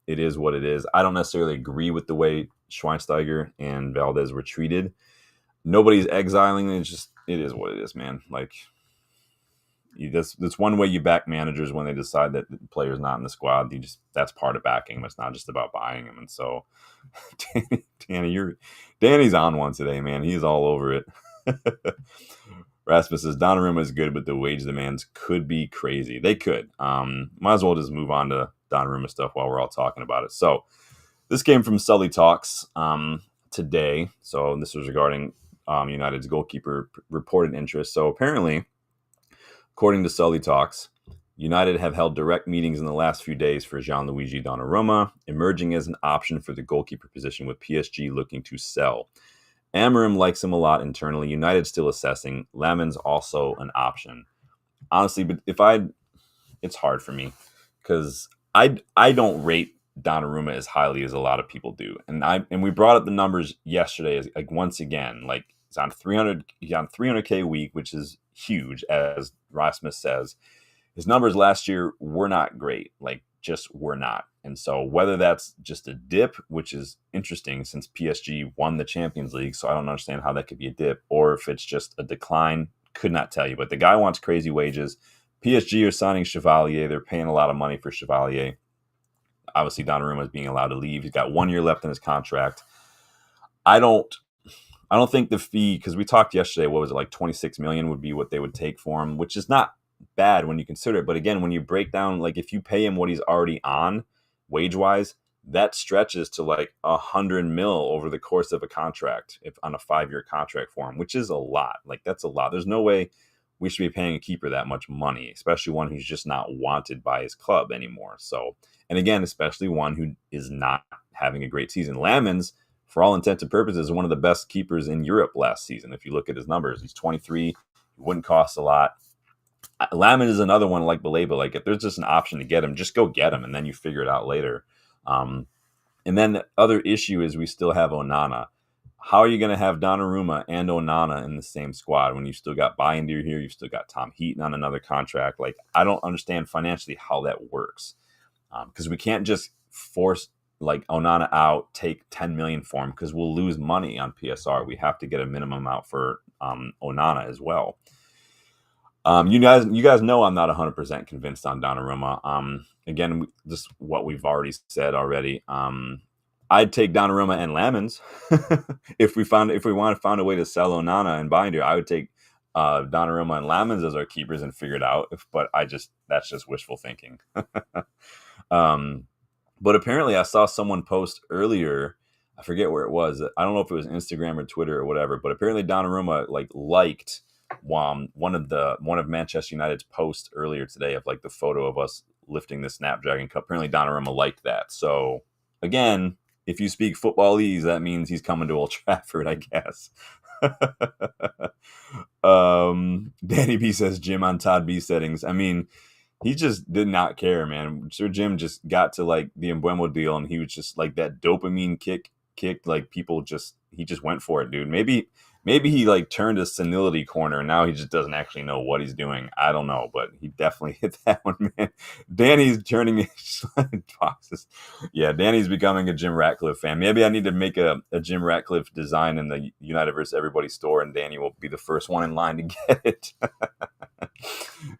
It is what it is. I don't necessarily agree with the way Schweinsteiger and Valdez were treated. Nobody's exiling. It is what it is, man. Like, That's one way you back managers when they decide that the player's not in the squad. That's part of backing him. It's not just about buying him. And so, Danny's on one today, man. He's all over it. Rasmus says Donnarumma is good, but the wage demands could be crazy. They could. Might as well just move on to Donnarumma stuff while we're all talking about it. So this came from Sully Talks today. So this was regarding United's goalkeeper reported interest. So apparently, according to Sully Talks, United have held direct meetings in the last few days for Gianluigi Donnarumma, emerging as an option for the goalkeeper position with PSG looking to sell. Amorim likes him a lot internally. United still assessing. Lamin's also an option. Honestly, but it's hard for me because I don't rate Donnarumma as highly as a lot of people do, and we brought up the numbers yesterday. As, like once again, like he's on 300K a week, which is huge, as Rasmus says. His numbers last year were not great, like just were not. And so whether that's just a dip, which is interesting since PSG won the Champions League, so I don't understand how that could be a dip, or if it's just a decline, could not tell you. But the guy wants crazy wages. PSG are signing Chevalier. They're paying a lot of money for Chevalier. Obviously, Donnarumma is being allowed to leave. He's got 1 year left in his contract. I don't think the fee, because we talked yesterday, what was it, like 26 million would be what they would take for him, which is not bad when you consider it. But again, when you break down, like if you pay him what he's already on wage wise, that stretches to like 100 mil over the course of a contract, if on a 5-year contract for him, which is a lot. Like that's a lot. There's no way we should be paying a keeper that much money, especially one who's just not wanted by his club anymore. So, and again, especially one who is not having a great season. Lamin's, for all intents and purposes, is one of the best keepers in Europe last season. If you look at his numbers, he's 23, he wouldn't cost a lot. Lamin is another one like Baleba. Like if there's just an option to get him, just go get him, and then you figure it out later. And then the other issue is we still have Onana. How are you going to have Donnarumma and Onana in the same squad when you still got Binder here, you've still got Tom Heaton on another contract? Like I don't understand financially how that works, because we can't just force like Onana out, take 10 million for him, because we'll lose money on PSR. We have to get a minimum out for Onana as well. You guys know I'm not 100% convinced on Donnarumma. Again, just what we've already said already. I'd take Donnarumma and Lamins if we found a way to sell Onana and Binder. I would take Donnarumma and Lamins as our keepers and figure it out. But that's just wishful thinking. But apparently, I saw someone post earlier. I forget where it was. I don't know if it was Instagram or Twitter or whatever. But apparently, Donnarumma liked one of Manchester United's posts earlier today of like the photo of us lifting the Snapdragon Cup. Apparently, Donnarumma liked that. So again, if you speak footballese, that means he's coming to Old Trafford, I guess. Danny B says Jim on Todd B settings. I mean, he just did not care, man. Sir Jim just got to like the Embuemo deal, and he was just like that dopamine kick. Like he just went for it, dude. Maybe he like turned a senility corner, and now he just doesn't actually know what he's doing. I don't know, but he definitely hit that one, man. Danny's turning boxes. Yeah, Danny's becoming a Jim Ratcliffe fan. Maybe I need to make a Jim Ratcliffe design in the United vs. Everybody store, and Danny will be the first one in line to get it.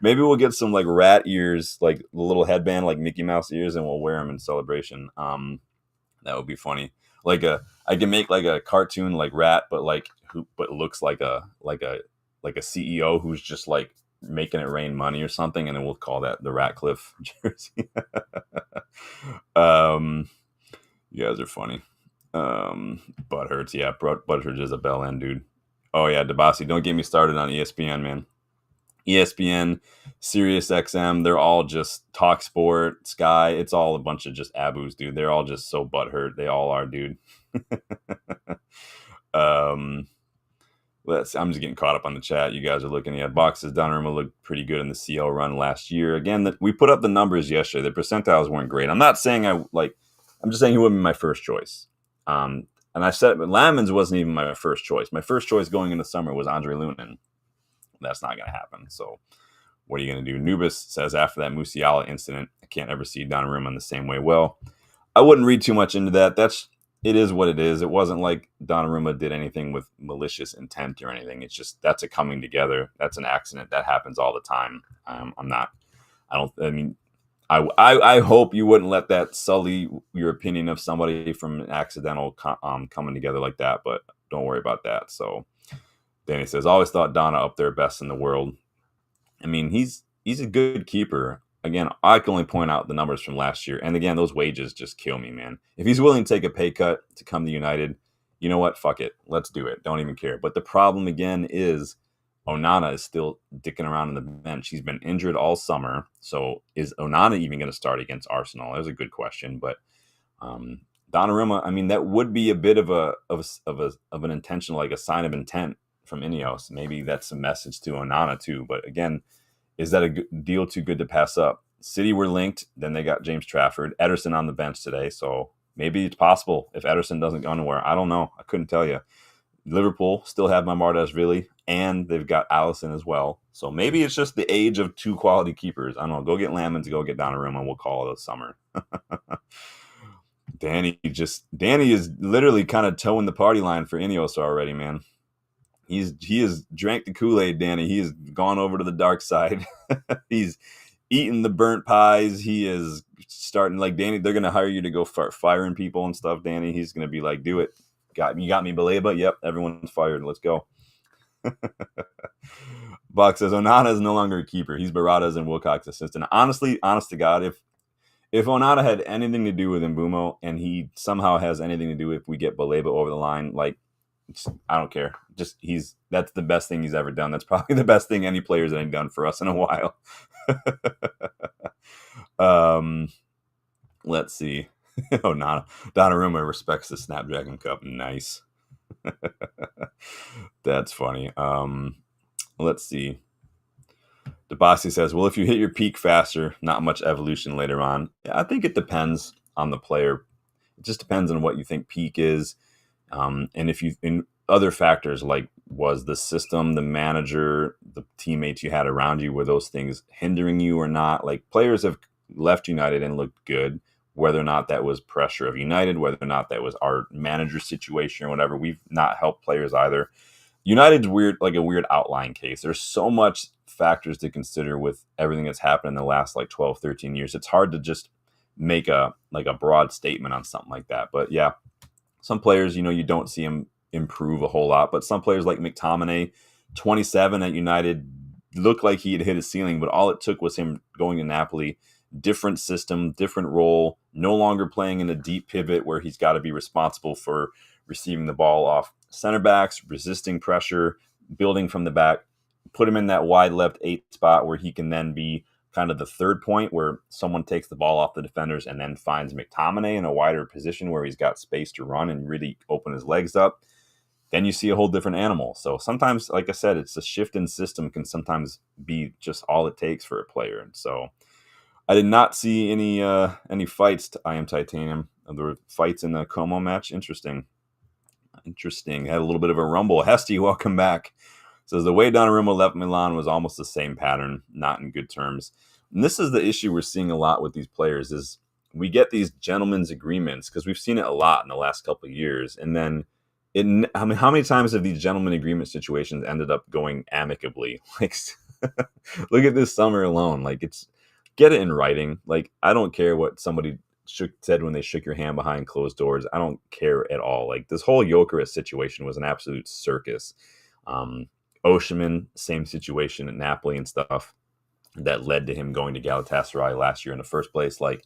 Maybe we'll get some like rat ears, like the little headband, like Mickey Mouse ears, and we'll wear them in celebration. That would be funny. I can make like a cartoon like rat, but looks like a CEO who's just like making it rain money or something, and then we'll call that the Ratcliffe jersey. You guys are funny. Butthurts, yeah, Butthurts is a bell end, dude. Oh yeah, Dabasi, don't get me started on ESPN, man. ESPN, Sirius XM, they're all just Talk Sport, Sky. It's all a bunch of just abus, dude. They're all just so butthurt. They all are, dude. I'm just getting caught up on the chat. You guys are looking at boxes. Donnarumma looked pretty good in the CL run last year. Again, we put up the numbers yesterday. The percentiles weren't great. I'm not saying I'm just saying he wouldn't be my first choice. And I said Lamins wasn't even my first choice. My first choice going into summer was Andre Lunin. That's not going to happen. So what are you going to do? Nubis says after that Musiala incident, I can't ever see Donnarumma in the same way. Well, I wouldn't read too much into that. it is what it is. It wasn't like Donnarumma did anything with malicious intent or anything. It's just that's a coming together. That's an accident that happens all the time. I'm not. I don't. I mean, I hope you wouldn't let that sully your opinion of somebody from an accidental coming together like that. But don't worry about that. So Danny says, always thought Donna up there best in the world. I mean, he's a good keeper. Again, I can only point out the numbers from last year. And again, those wages just kill me, man. If he's willing to take a pay cut to come to United, you know what? Fuck it. Let's do it. Don't even care. But the problem again is Onana is still dicking around on the bench. He's been injured all summer. So is Onana even going to start against Arsenal? That was a good question. But Donnarumma, I mean, that would be a bit of an intention, like a sign of intent from Ineos. Maybe that's a message to Onana too. But again, is that a deal too good to pass up? City were linked. Then they got James Trafford. Ederson on the bench today. So maybe it's possible if Ederson doesn't go anywhere. I don't know. I couldn't tell you. Liverpool still have Mamardashvili, and they've got Allison as well. So maybe it's just the age of two quality keepers. I don't know. Go get Lamens, go get Donnarumma, and we'll call it a summer. Danny is literally kind of towing the party line for Ineos already, man. He has drank the Kool-Aid, Danny. He has gone over to the dark side. He's eating the burnt pies. He is starting like Danny. They're gonna hire you to go start firing people and stuff, Danny. He's gonna be like, "Do it. You got me, Baleba. Yep, everyone's fired. Let's go." Buck says Onana is no longer a keeper. He's Barada's and Wilcox's assistant. Honestly, honest to God, if Onana had anything to do with Mbumo and he somehow has anything to do if we get Baleba over the line, like I don't care. Just that's the best thing he's ever done. That's probably the best thing any player's ever done for us in a while. Let's see. Oh, Donnarumma respects the Snapdragon Cup. Nice. That's funny. Let's see. Debasi says, well, if you hit your peak faster, not much evolution later on. Yeah, I think it depends on the player. It just depends on what you think peak is. And if you in other factors like was the system, the manager, the teammates you had around you, were those things hindering you or not? Like players have left United and looked good, whether or not that was pressure of United, whether or not that was our manager situation or whatever. We've not helped players either. United's weird, like a weird outlying case. There's so much factors to consider with everything that's happened in the last like 12, 13 years. It's hard to just make a broad statement on something like that. But yeah, some players, you don't see them improve a whole lot. But some players like McTominay, 27 at United, looked like he had hit his ceiling, but all it took was him going to Napoli. Different system, different role, no longer playing in a deep pivot where he's got to be responsible for receiving the ball off center backs, resisting pressure, building from the back, put him in that wide left 8 spot where he can then be kind of the third point where someone takes the ball off the defenders and then finds McTominay in a wider position where he's got space to run and really open his legs up. Then you see a whole different animal. So sometimes, like I said, it's a shift in system can sometimes be just all it takes for a player. And so I did not see any fights to I Am Titanium. There were fights in the Como match. Interesting. Had a little bit of a rumble. Hesty, welcome back. Says the way Donnarumma left Milan was almost the same pattern, not in good terms. And this is the issue we're seeing a lot with these players is we get these gentlemen's agreements because we've seen it a lot in the last couple of years. And then how many times have these gentleman agreement situations ended up going amicably? Like, look at this summer alone. Like get it in writing. Like, I don't care what somebody said when they shook your hand behind closed doors. I don't care at all. Like, this whole Gyökeres situation was an absolute circus. Osimhen, same situation at Napoli and stuff that led to him going to Galatasaray last year in the first place. Like,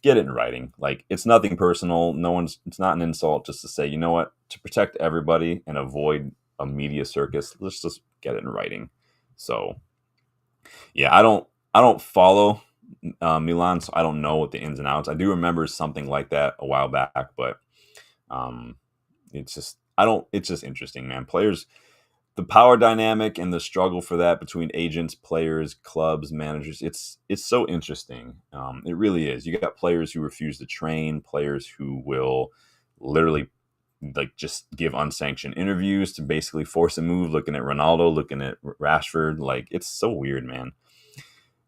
get it in writing. Like, it's nothing personal. It's not an insult just to say, you know what, to protect everybody and avoid a media circus, let's just get it in writing. So, yeah, I don't follow Milan, so I don't know what the ins and outs. I do remember something like that a while back, but it's just interesting, man. Players, the power dynamic and the struggle for that between agents, players, clubs, managers, it's so interesting. It really is. You got players who refuse to train, players who will literally like just give unsanctioned interviews to basically force a move, looking at Ronaldo, looking at Rashford. Like, it's so weird, man.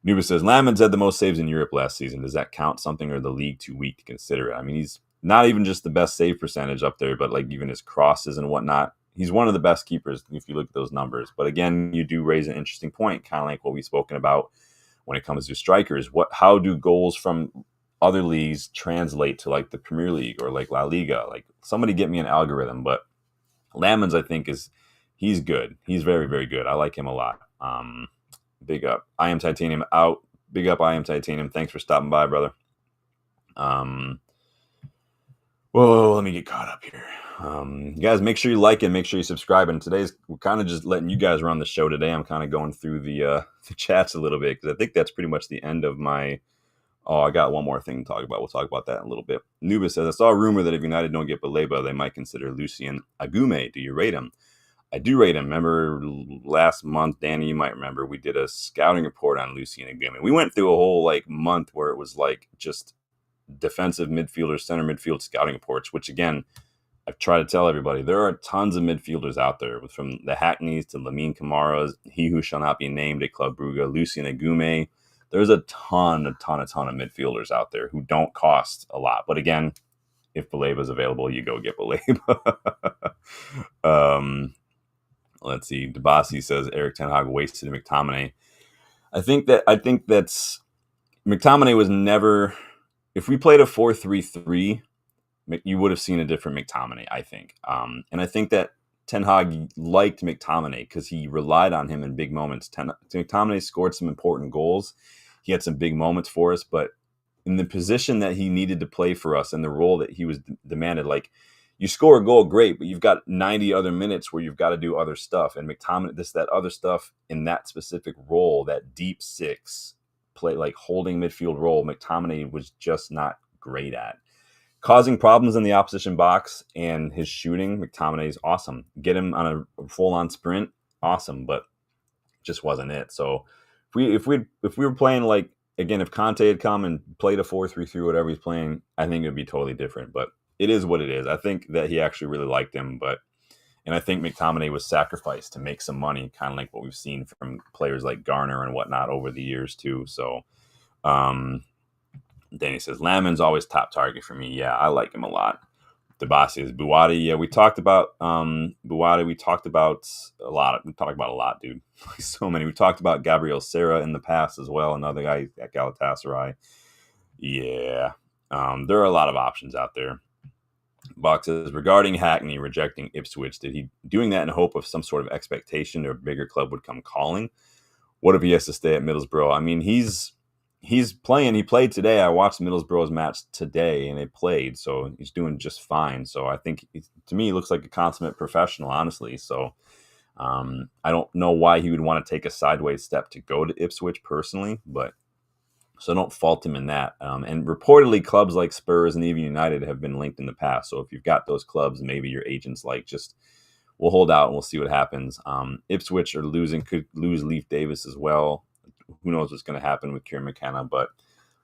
Nuba says, Lamens had the most saves in Europe last season. Does that count something, or the league too weak to consider it? I mean, not even just the best save percentage up there, but like even his crosses and whatnot. He's one of the best keepers if you look at those numbers. But again, you do raise an interesting point, kind of like what we've spoken about when it comes to strikers. How do goals from other leagues translate to like the Premier League or like La Liga? Like somebody get me an algorithm. But Lamens, I think, he's good. He's very, very good. I like him a lot. Big up. I am Titanium out. Big up. I am Titanium. Thanks for stopping by, brother. Whoa, let me get caught up here. You guys, make sure you like it. Make sure you subscribe. And we're kind of just letting you guys run the show today. I'm kind of going through the chats a little bit because I think that's pretty much the end of my. Oh, I got one more thing to talk about. We'll talk about that in a little bit. Nuba says, I saw a rumor that if United don't get Baleba, they might consider Lucien Agume. Do you rate him? I do rate him. Remember last month, Danny, you might remember, we did a scouting report on Lucien Agume. We went through a whole like month where it was like just defensive midfielders, center midfield scouting reports, which again, I've tried to tell everybody, there are tons of midfielders out there, from the Hackneys to Lamine Kamara's, he who shall not be named at Club Brugge, Lucien Agume. There's a ton of midfielders out there who don't cost a lot. But again, if Baleba is available, you go get Baleba. Let's see. Debasi says Eric Ten Hag wasted McTominay. I think that's McTominay was never. If we played a 4-3-3, you would have seen a different McTominay, I think. And I think that Ten Hag liked McTominay because he relied on him in big moments. McTominay scored some important goals. He had some big moments for us, but in the position that he needed to play for us and the role that he was demanded, like you score a goal, great, but you've got 90 other minutes where you've got to do other stuff. And McTominay, that other stuff in that specific role, that deep six play, like holding midfield role, McTominay was just not great at. Causing problems in the opposition box and his shooting, McTominay is awesome. Get him on a full-on sprint, awesome, but just wasn't it. So if we were playing like, again, if Conte had come and played a 4-3-3, whatever he's playing, I think it would be totally different. But it is what it is. I think that he actually really liked him, and I think McTominay was sacrificed to make some money, kind of like what we've seen from players like Garner and whatnot over the years too. So, Danny says, Lamin's always top target for me. Yeah, I like him a lot. Debasi is Buwadi. Yeah, we talked about Buwadi. We talked about a lot. We talked about a lot, dude. So many. We talked about Gabriel Serra in the past as well. Another guy at Galatasaray. Yeah. There are a lot of options out there. Box says, regarding Hackney rejecting Ipswich, did he doing that in hope of some sort of expectation or a bigger club would come calling? What if he has to stay at Middlesbrough? I mean, he's playing. He played today. I watched Middlesbrough's match today, and they played, so he's doing just fine. So I think, to me, he looks like a consummate professional, honestly. So I don't know why he would want to take a sideways step to go to Ipswich personally, but so I don't fault him in that. And reportedly, clubs like Spurs and even United have been linked in the past. So if you've got those clubs, maybe your agent's like, just we'll hold out and we'll see what happens. Ipswich could lose Leif Davis as well. Who knows what's going to happen with Kieran McKenna, but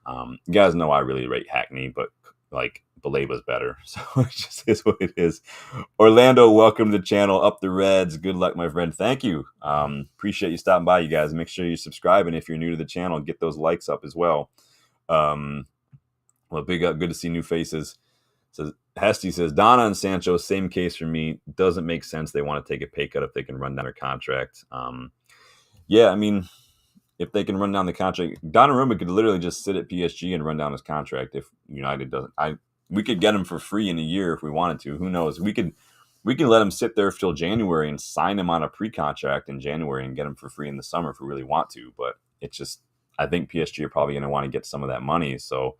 you guys know I really rate Hackney, but like Baleba's better. So it just is what it is. Orlando, welcome to the channel. Up the Reds. Good luck, my friend. Thank you. Appreciate you stopping by, you guys. Make sure you subscribe, and if you're new to the channel, get those likes up as well. Well, big up. Good to see new faces. So Hesty says, Donna and Sancho, same case for me. Doesn't make sense. They want to take a pay cut if they can run down their contract. Yeah, I mean, if they can run down the contract, Donnarumma could literally just sit at PSG and run down his contract if United doesn't. We could get him for free in a year if we wanted to. Who knows? We can let him sit there till January and sign him on a pre-contract in January and get him for free in the summer if we really want to. But it's just, I think PSG are probably going to want to get some of that money. So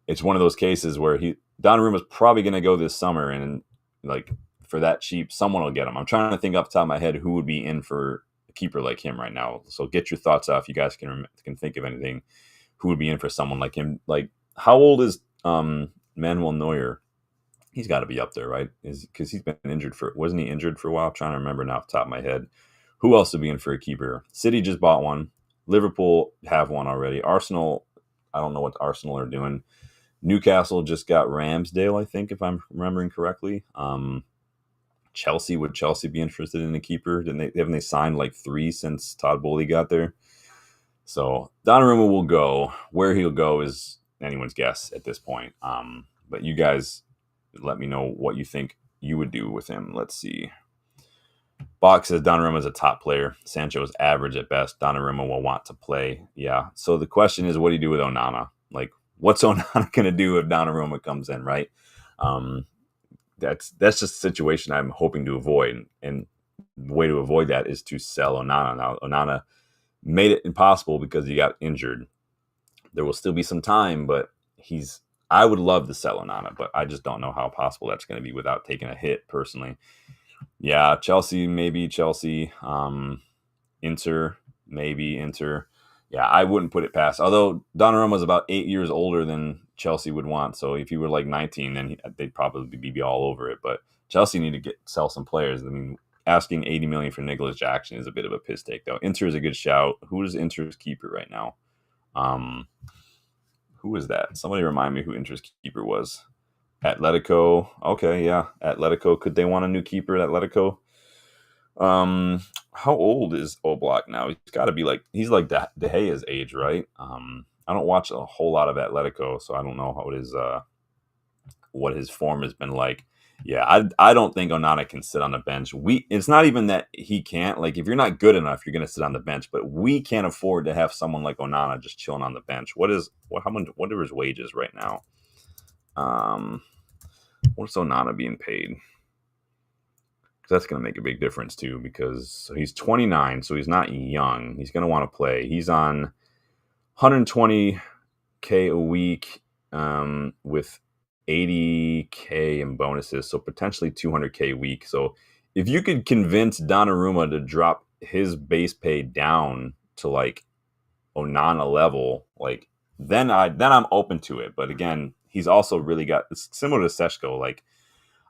it's one of those cases where Donnarumma's probably going to go this summer, and like for that cheap, someone will get him. I'm trying to think off the top of my head who would be in for a keeper like him right now. So get your thoughts out if you guys can think of anything. Who would be in for someone like him? Like, how old is Manuel Neuer? He's got to be up there, right? Because he's been injured wasn't he injured for a while? I'm trying to remember now off the top of my head. Who else would be in for a keeper? City just bought one. Liverpool have one already. Arsenal, I don't know what Arsenal are doing. Newcastle just got Ramsdale, I think, if I'm remembering correctly. Chelsea, would Chelsea be interested in a keeper? Haven't they signed like 3 since Todd Bowley got there? So Donnarumma will go. Where he'll go is anyone's guess at this point. But you guys let me know what you think you would do with him. Let's see. Box says Donnarumma is a top player. Sancho is average at best. Donnarumma will want to play. Yeah. So the question is, what do you do with Onana? Like, what's Onana going to do if Donnarumma comes in, right? That's just a situation I'm hoping to avoid. And the way to avoid that is to sell Onana. Now, Onana made it impossible because he got injured. There will still be some time, but I would love to sell Onana, but I just don't know how possible that's going to be without taking a hit personally. Yeah, Chelsea, maybe Chelsea. Inter, maybe Inter. Yeah, I wouldn't put it past. Although Donnarumma was about 8 years older than Chelsea would want. So if he were like 19, then they'd probably be all over it. But Chelsea need to sell some players. I mean, asking 80 million for Nicholas Jackson is a bit of a piss take, though. Inter is a good shout. Who is Inter's keeper right now? Who is that? Somebody remind me who Inter's keeper was. Atletico. Okay, yeah. Atletico. Could they want a new keeper at Atletico? How old is Oblak now? He's like De Gea's age, right? I don't watch a whole lot of Atletico, so I don't know what his form has been like. Yeah, I don't think Onana can sit on the bench. It's not even that he can't. Like, if you're not good enough, you're going to sit on the bench. But we can't afford to have someone like Onana just chilling on the bench. What are his wages right now? What's Onana being paid? That's going to make a big difference too, because he's 29, so he's not young. He's going to want to play. He's on 120K a week with 80K in bonuses, so potentially 200K a week. So if you could convince Donnarumma to drop his base pay down to like Onana level, like then I'm open to it. But again, he's also really it's similar to Sesko. Like,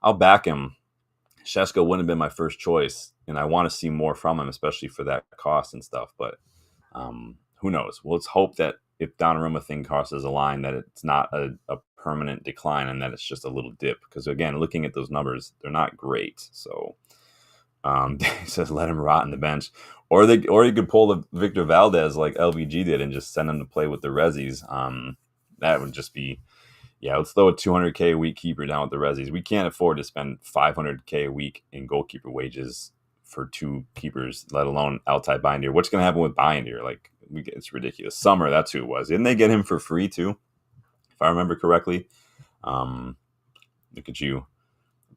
I'll back him. Sesko wouldn't have been my first choice, and I want to see more from him, especially for that cost and stuff. But who knows? Well, let's hope that if Donnarumma thing crosses a line, that it's not a permanent decline and that it's just a little dip. Because again, looking at those numbers, they're not great. So he says let him rot in the bench, or you could pull the Victor Valdez like LVG did and just send him to play with the Rezzies. That would just be. Yeah, let's throw a 200K a week keeper down with the Rezzies. We can't afford to spend 500K a week in goalkeeper wages for two keepers, let alone Altay Bayındır. What's going to happen with Bayındır? Like, it's ridiculous. Summer, that's who it was. Didn't they get him for free too? If I remember correctly. Look at you.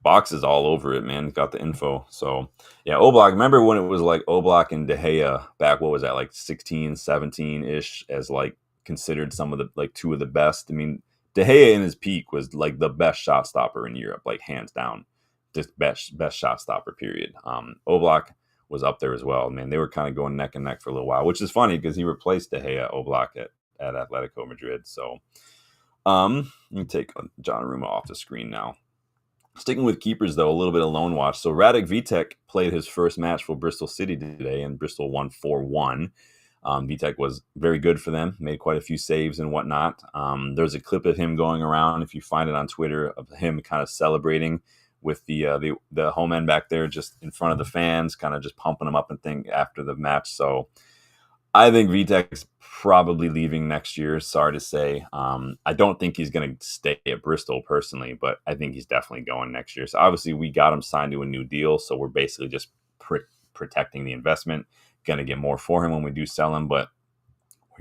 Box is all over it, man. Got the info. So, yeah, Oblak. Remember when it was like Oblak and De Gea back, what was that, like 16, 17-ish as like considered some of the, like two of the best? I mean, De Gea in his peak was like the best shot stopper in Europe, like hands down, just best shot stopper. Period. Oblak was up there as well. Man, they were kind of going neck and neck for a little while, which is funny because he replaced De Gea, Oblak at Atletico Madrid. So, let me take Donnarumma off the screen now. Sticking with keepers though, a little bit of loan watch. So Radek Vitek played his first match for Bristol City today, and Bristol won 4-1. Vitek was very good for them, made quite a few saves and whatnot. There's a clip of him going around, if you find it on Twitter, of him kind of celebrating with the home end back there just in front of the fans, kind of just pumping them up and thing after the match. So I think Vitek's probably leaving next year. Sorry to say. I don't think he's going to stay at Bristol personally, but I think he's definitely going next year. So obviously we got him signed to a new deal, so we're basically just protecting the investment. Going to get more for him when we do sell him, but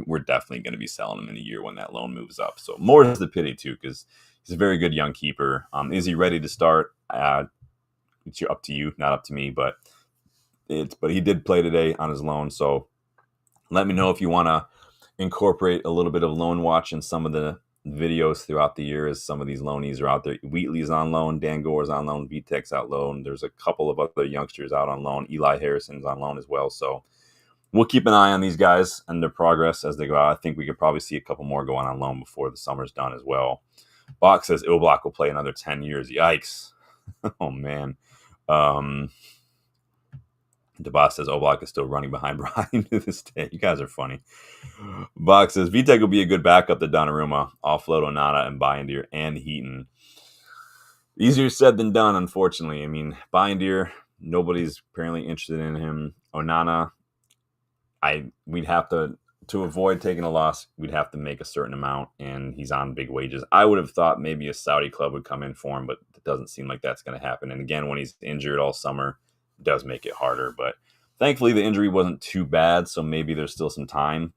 we're definitely going to be selling him in a year when that loan moves up. So more is the pity too, because he's a very good young keeper. Is he ready to start? It's up to you, not up to me. But he did play today on his loan. So let me know if you want to incorporate a little bit of loan watch in some of the videos throughout the year as some of these loanees are out there. Wheatley's on loan, Dan Gore's on loan, Vitek's out loan. There's a couple of other youngsters out on loan. Eli Harrison's on loan as well. So we'll keep an eye on these guys and their progress as they go out. I think we could probably see a couple more going on loan before the summer's done as well. Bach says Oblak will play another 10 years. Yikes. Oh, man. DeBoss says Oblak is still running behind Brian to this day. You guys are funny. Bach says Vitek will be a good backup to Donnarumma, offload Onana and Bayındır and Heaton. Easier said than done, unfortunately. I mean, Bayındır, nobody's apparently interested in him. Onana, we'd have to to avoid taking a loss, we'd have to make a certain amount, and he's on big wages. I would have thought maybe a Saudi club would come in for him, but it doesn't seem like that's going to happen. And again, when he's injured all summer, it does make it harder. But thankfully, the injury wasn't too bad, so maybe there's still some time.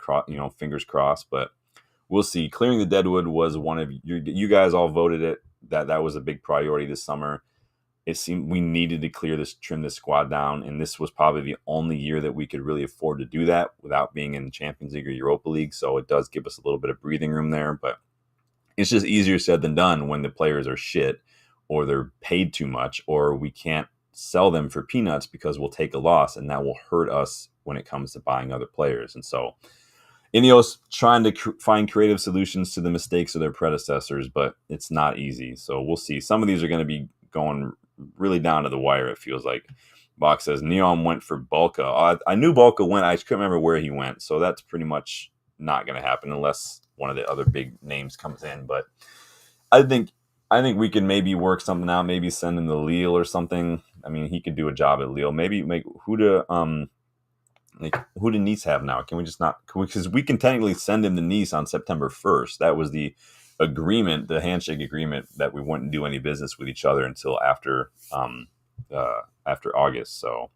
Fingers crossed. But we'll see. Clearing the deadwood was one of you guys all voted it that was a big priority this summer. It seemed we needed to trim this squad down, and this was probably the only year that we could really afford to do that without being in the Champions League or Europa League. So it does give us a little bit of breathing room there, but it's just easier said than done when the players are shit or they're paid too much or we can't sell them for peanuts because we'll take a loss, and that will hurt us when it comes to buying other players. And so Ineos trying to find creative solutions to the mistakes of their predecessors, but it's not easy. So we'll see. Some of these are going to be going really down to the wire, it feels like. Bach says Neon went for Bulka. I knew Bulka went. I just couldn't remember where he went. So that's pretty much not going to happen unless one of the other big names comes in. But I think we can maybe work something out. Maybe send him to Lille or something. I mean, he could do a job at Lille. Maybe make who do Nice have now? Can we just not? Because we can technically send him to Nice on September 1st. That was the agreement, the handshake agreement, that we wouldn't do any business with each other until after August. So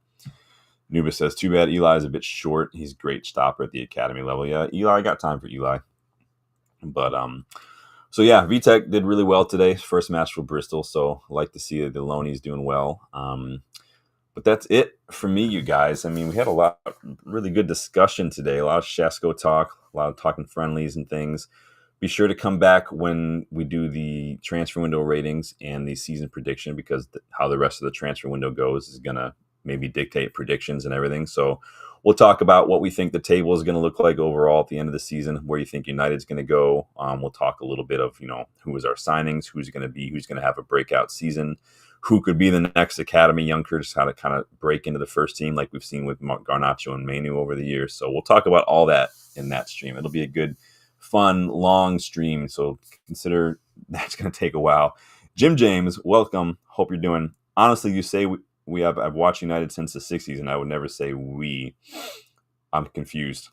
Nuba says, too bad Eli is a bit short. He's a great stopper at the academy level. Yeah, Eli, I got time for Eli. But so yeah, VTech did really well today. First match for Bristol, so I like to see that the Loney's doing well. But that's it for me, you guys. I mean, we had a lot of really good discussion today. A lot of Sesko talk, a lot of talking friendlies and things. Be sure to come back when we do the transfer window ratings and the season prediction, because how the rest of the transfer window goes is going to maybe dictate predictions and everything. So we'll talk about what we think the table is going to look like overall at the end of the season, where you think United's going to go. We'll talk a little bit of, who is our signings, who's going to have a breakout season, who could be the next academy youngsters, how to kind of break into the first team like we've seen with Garnacho and Manu over the years. So we'll talk about all that in that stream. It'll be a good, fun, long stream, so consider that's going to take a while. Jim James, welcome. Hope you're doing. Honestly, you say I've watched United since the 60s, and I would never say we. I'm confused.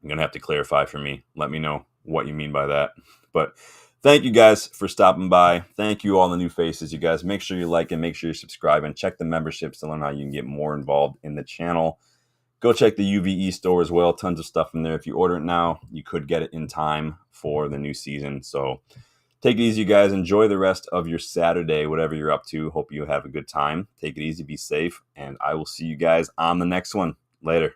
You're going to have to clarify for me. Let me know what you mean by that. But thank you guys for stopping by. Thank you all the new faces. You guys, make sure you like and make sure you subscribe and check the memberships to learn how you can get more involved in the channel. Go check the UVE store as well. Tons of stuff in there. If you order it now, you could get it in time for the new season. So take it easy, you guys. Enjoy the rest of your Saturday, whatever you're up to. Hope you have a good time. Take it easy. Be safe. And I will see you guys on the next one. Later.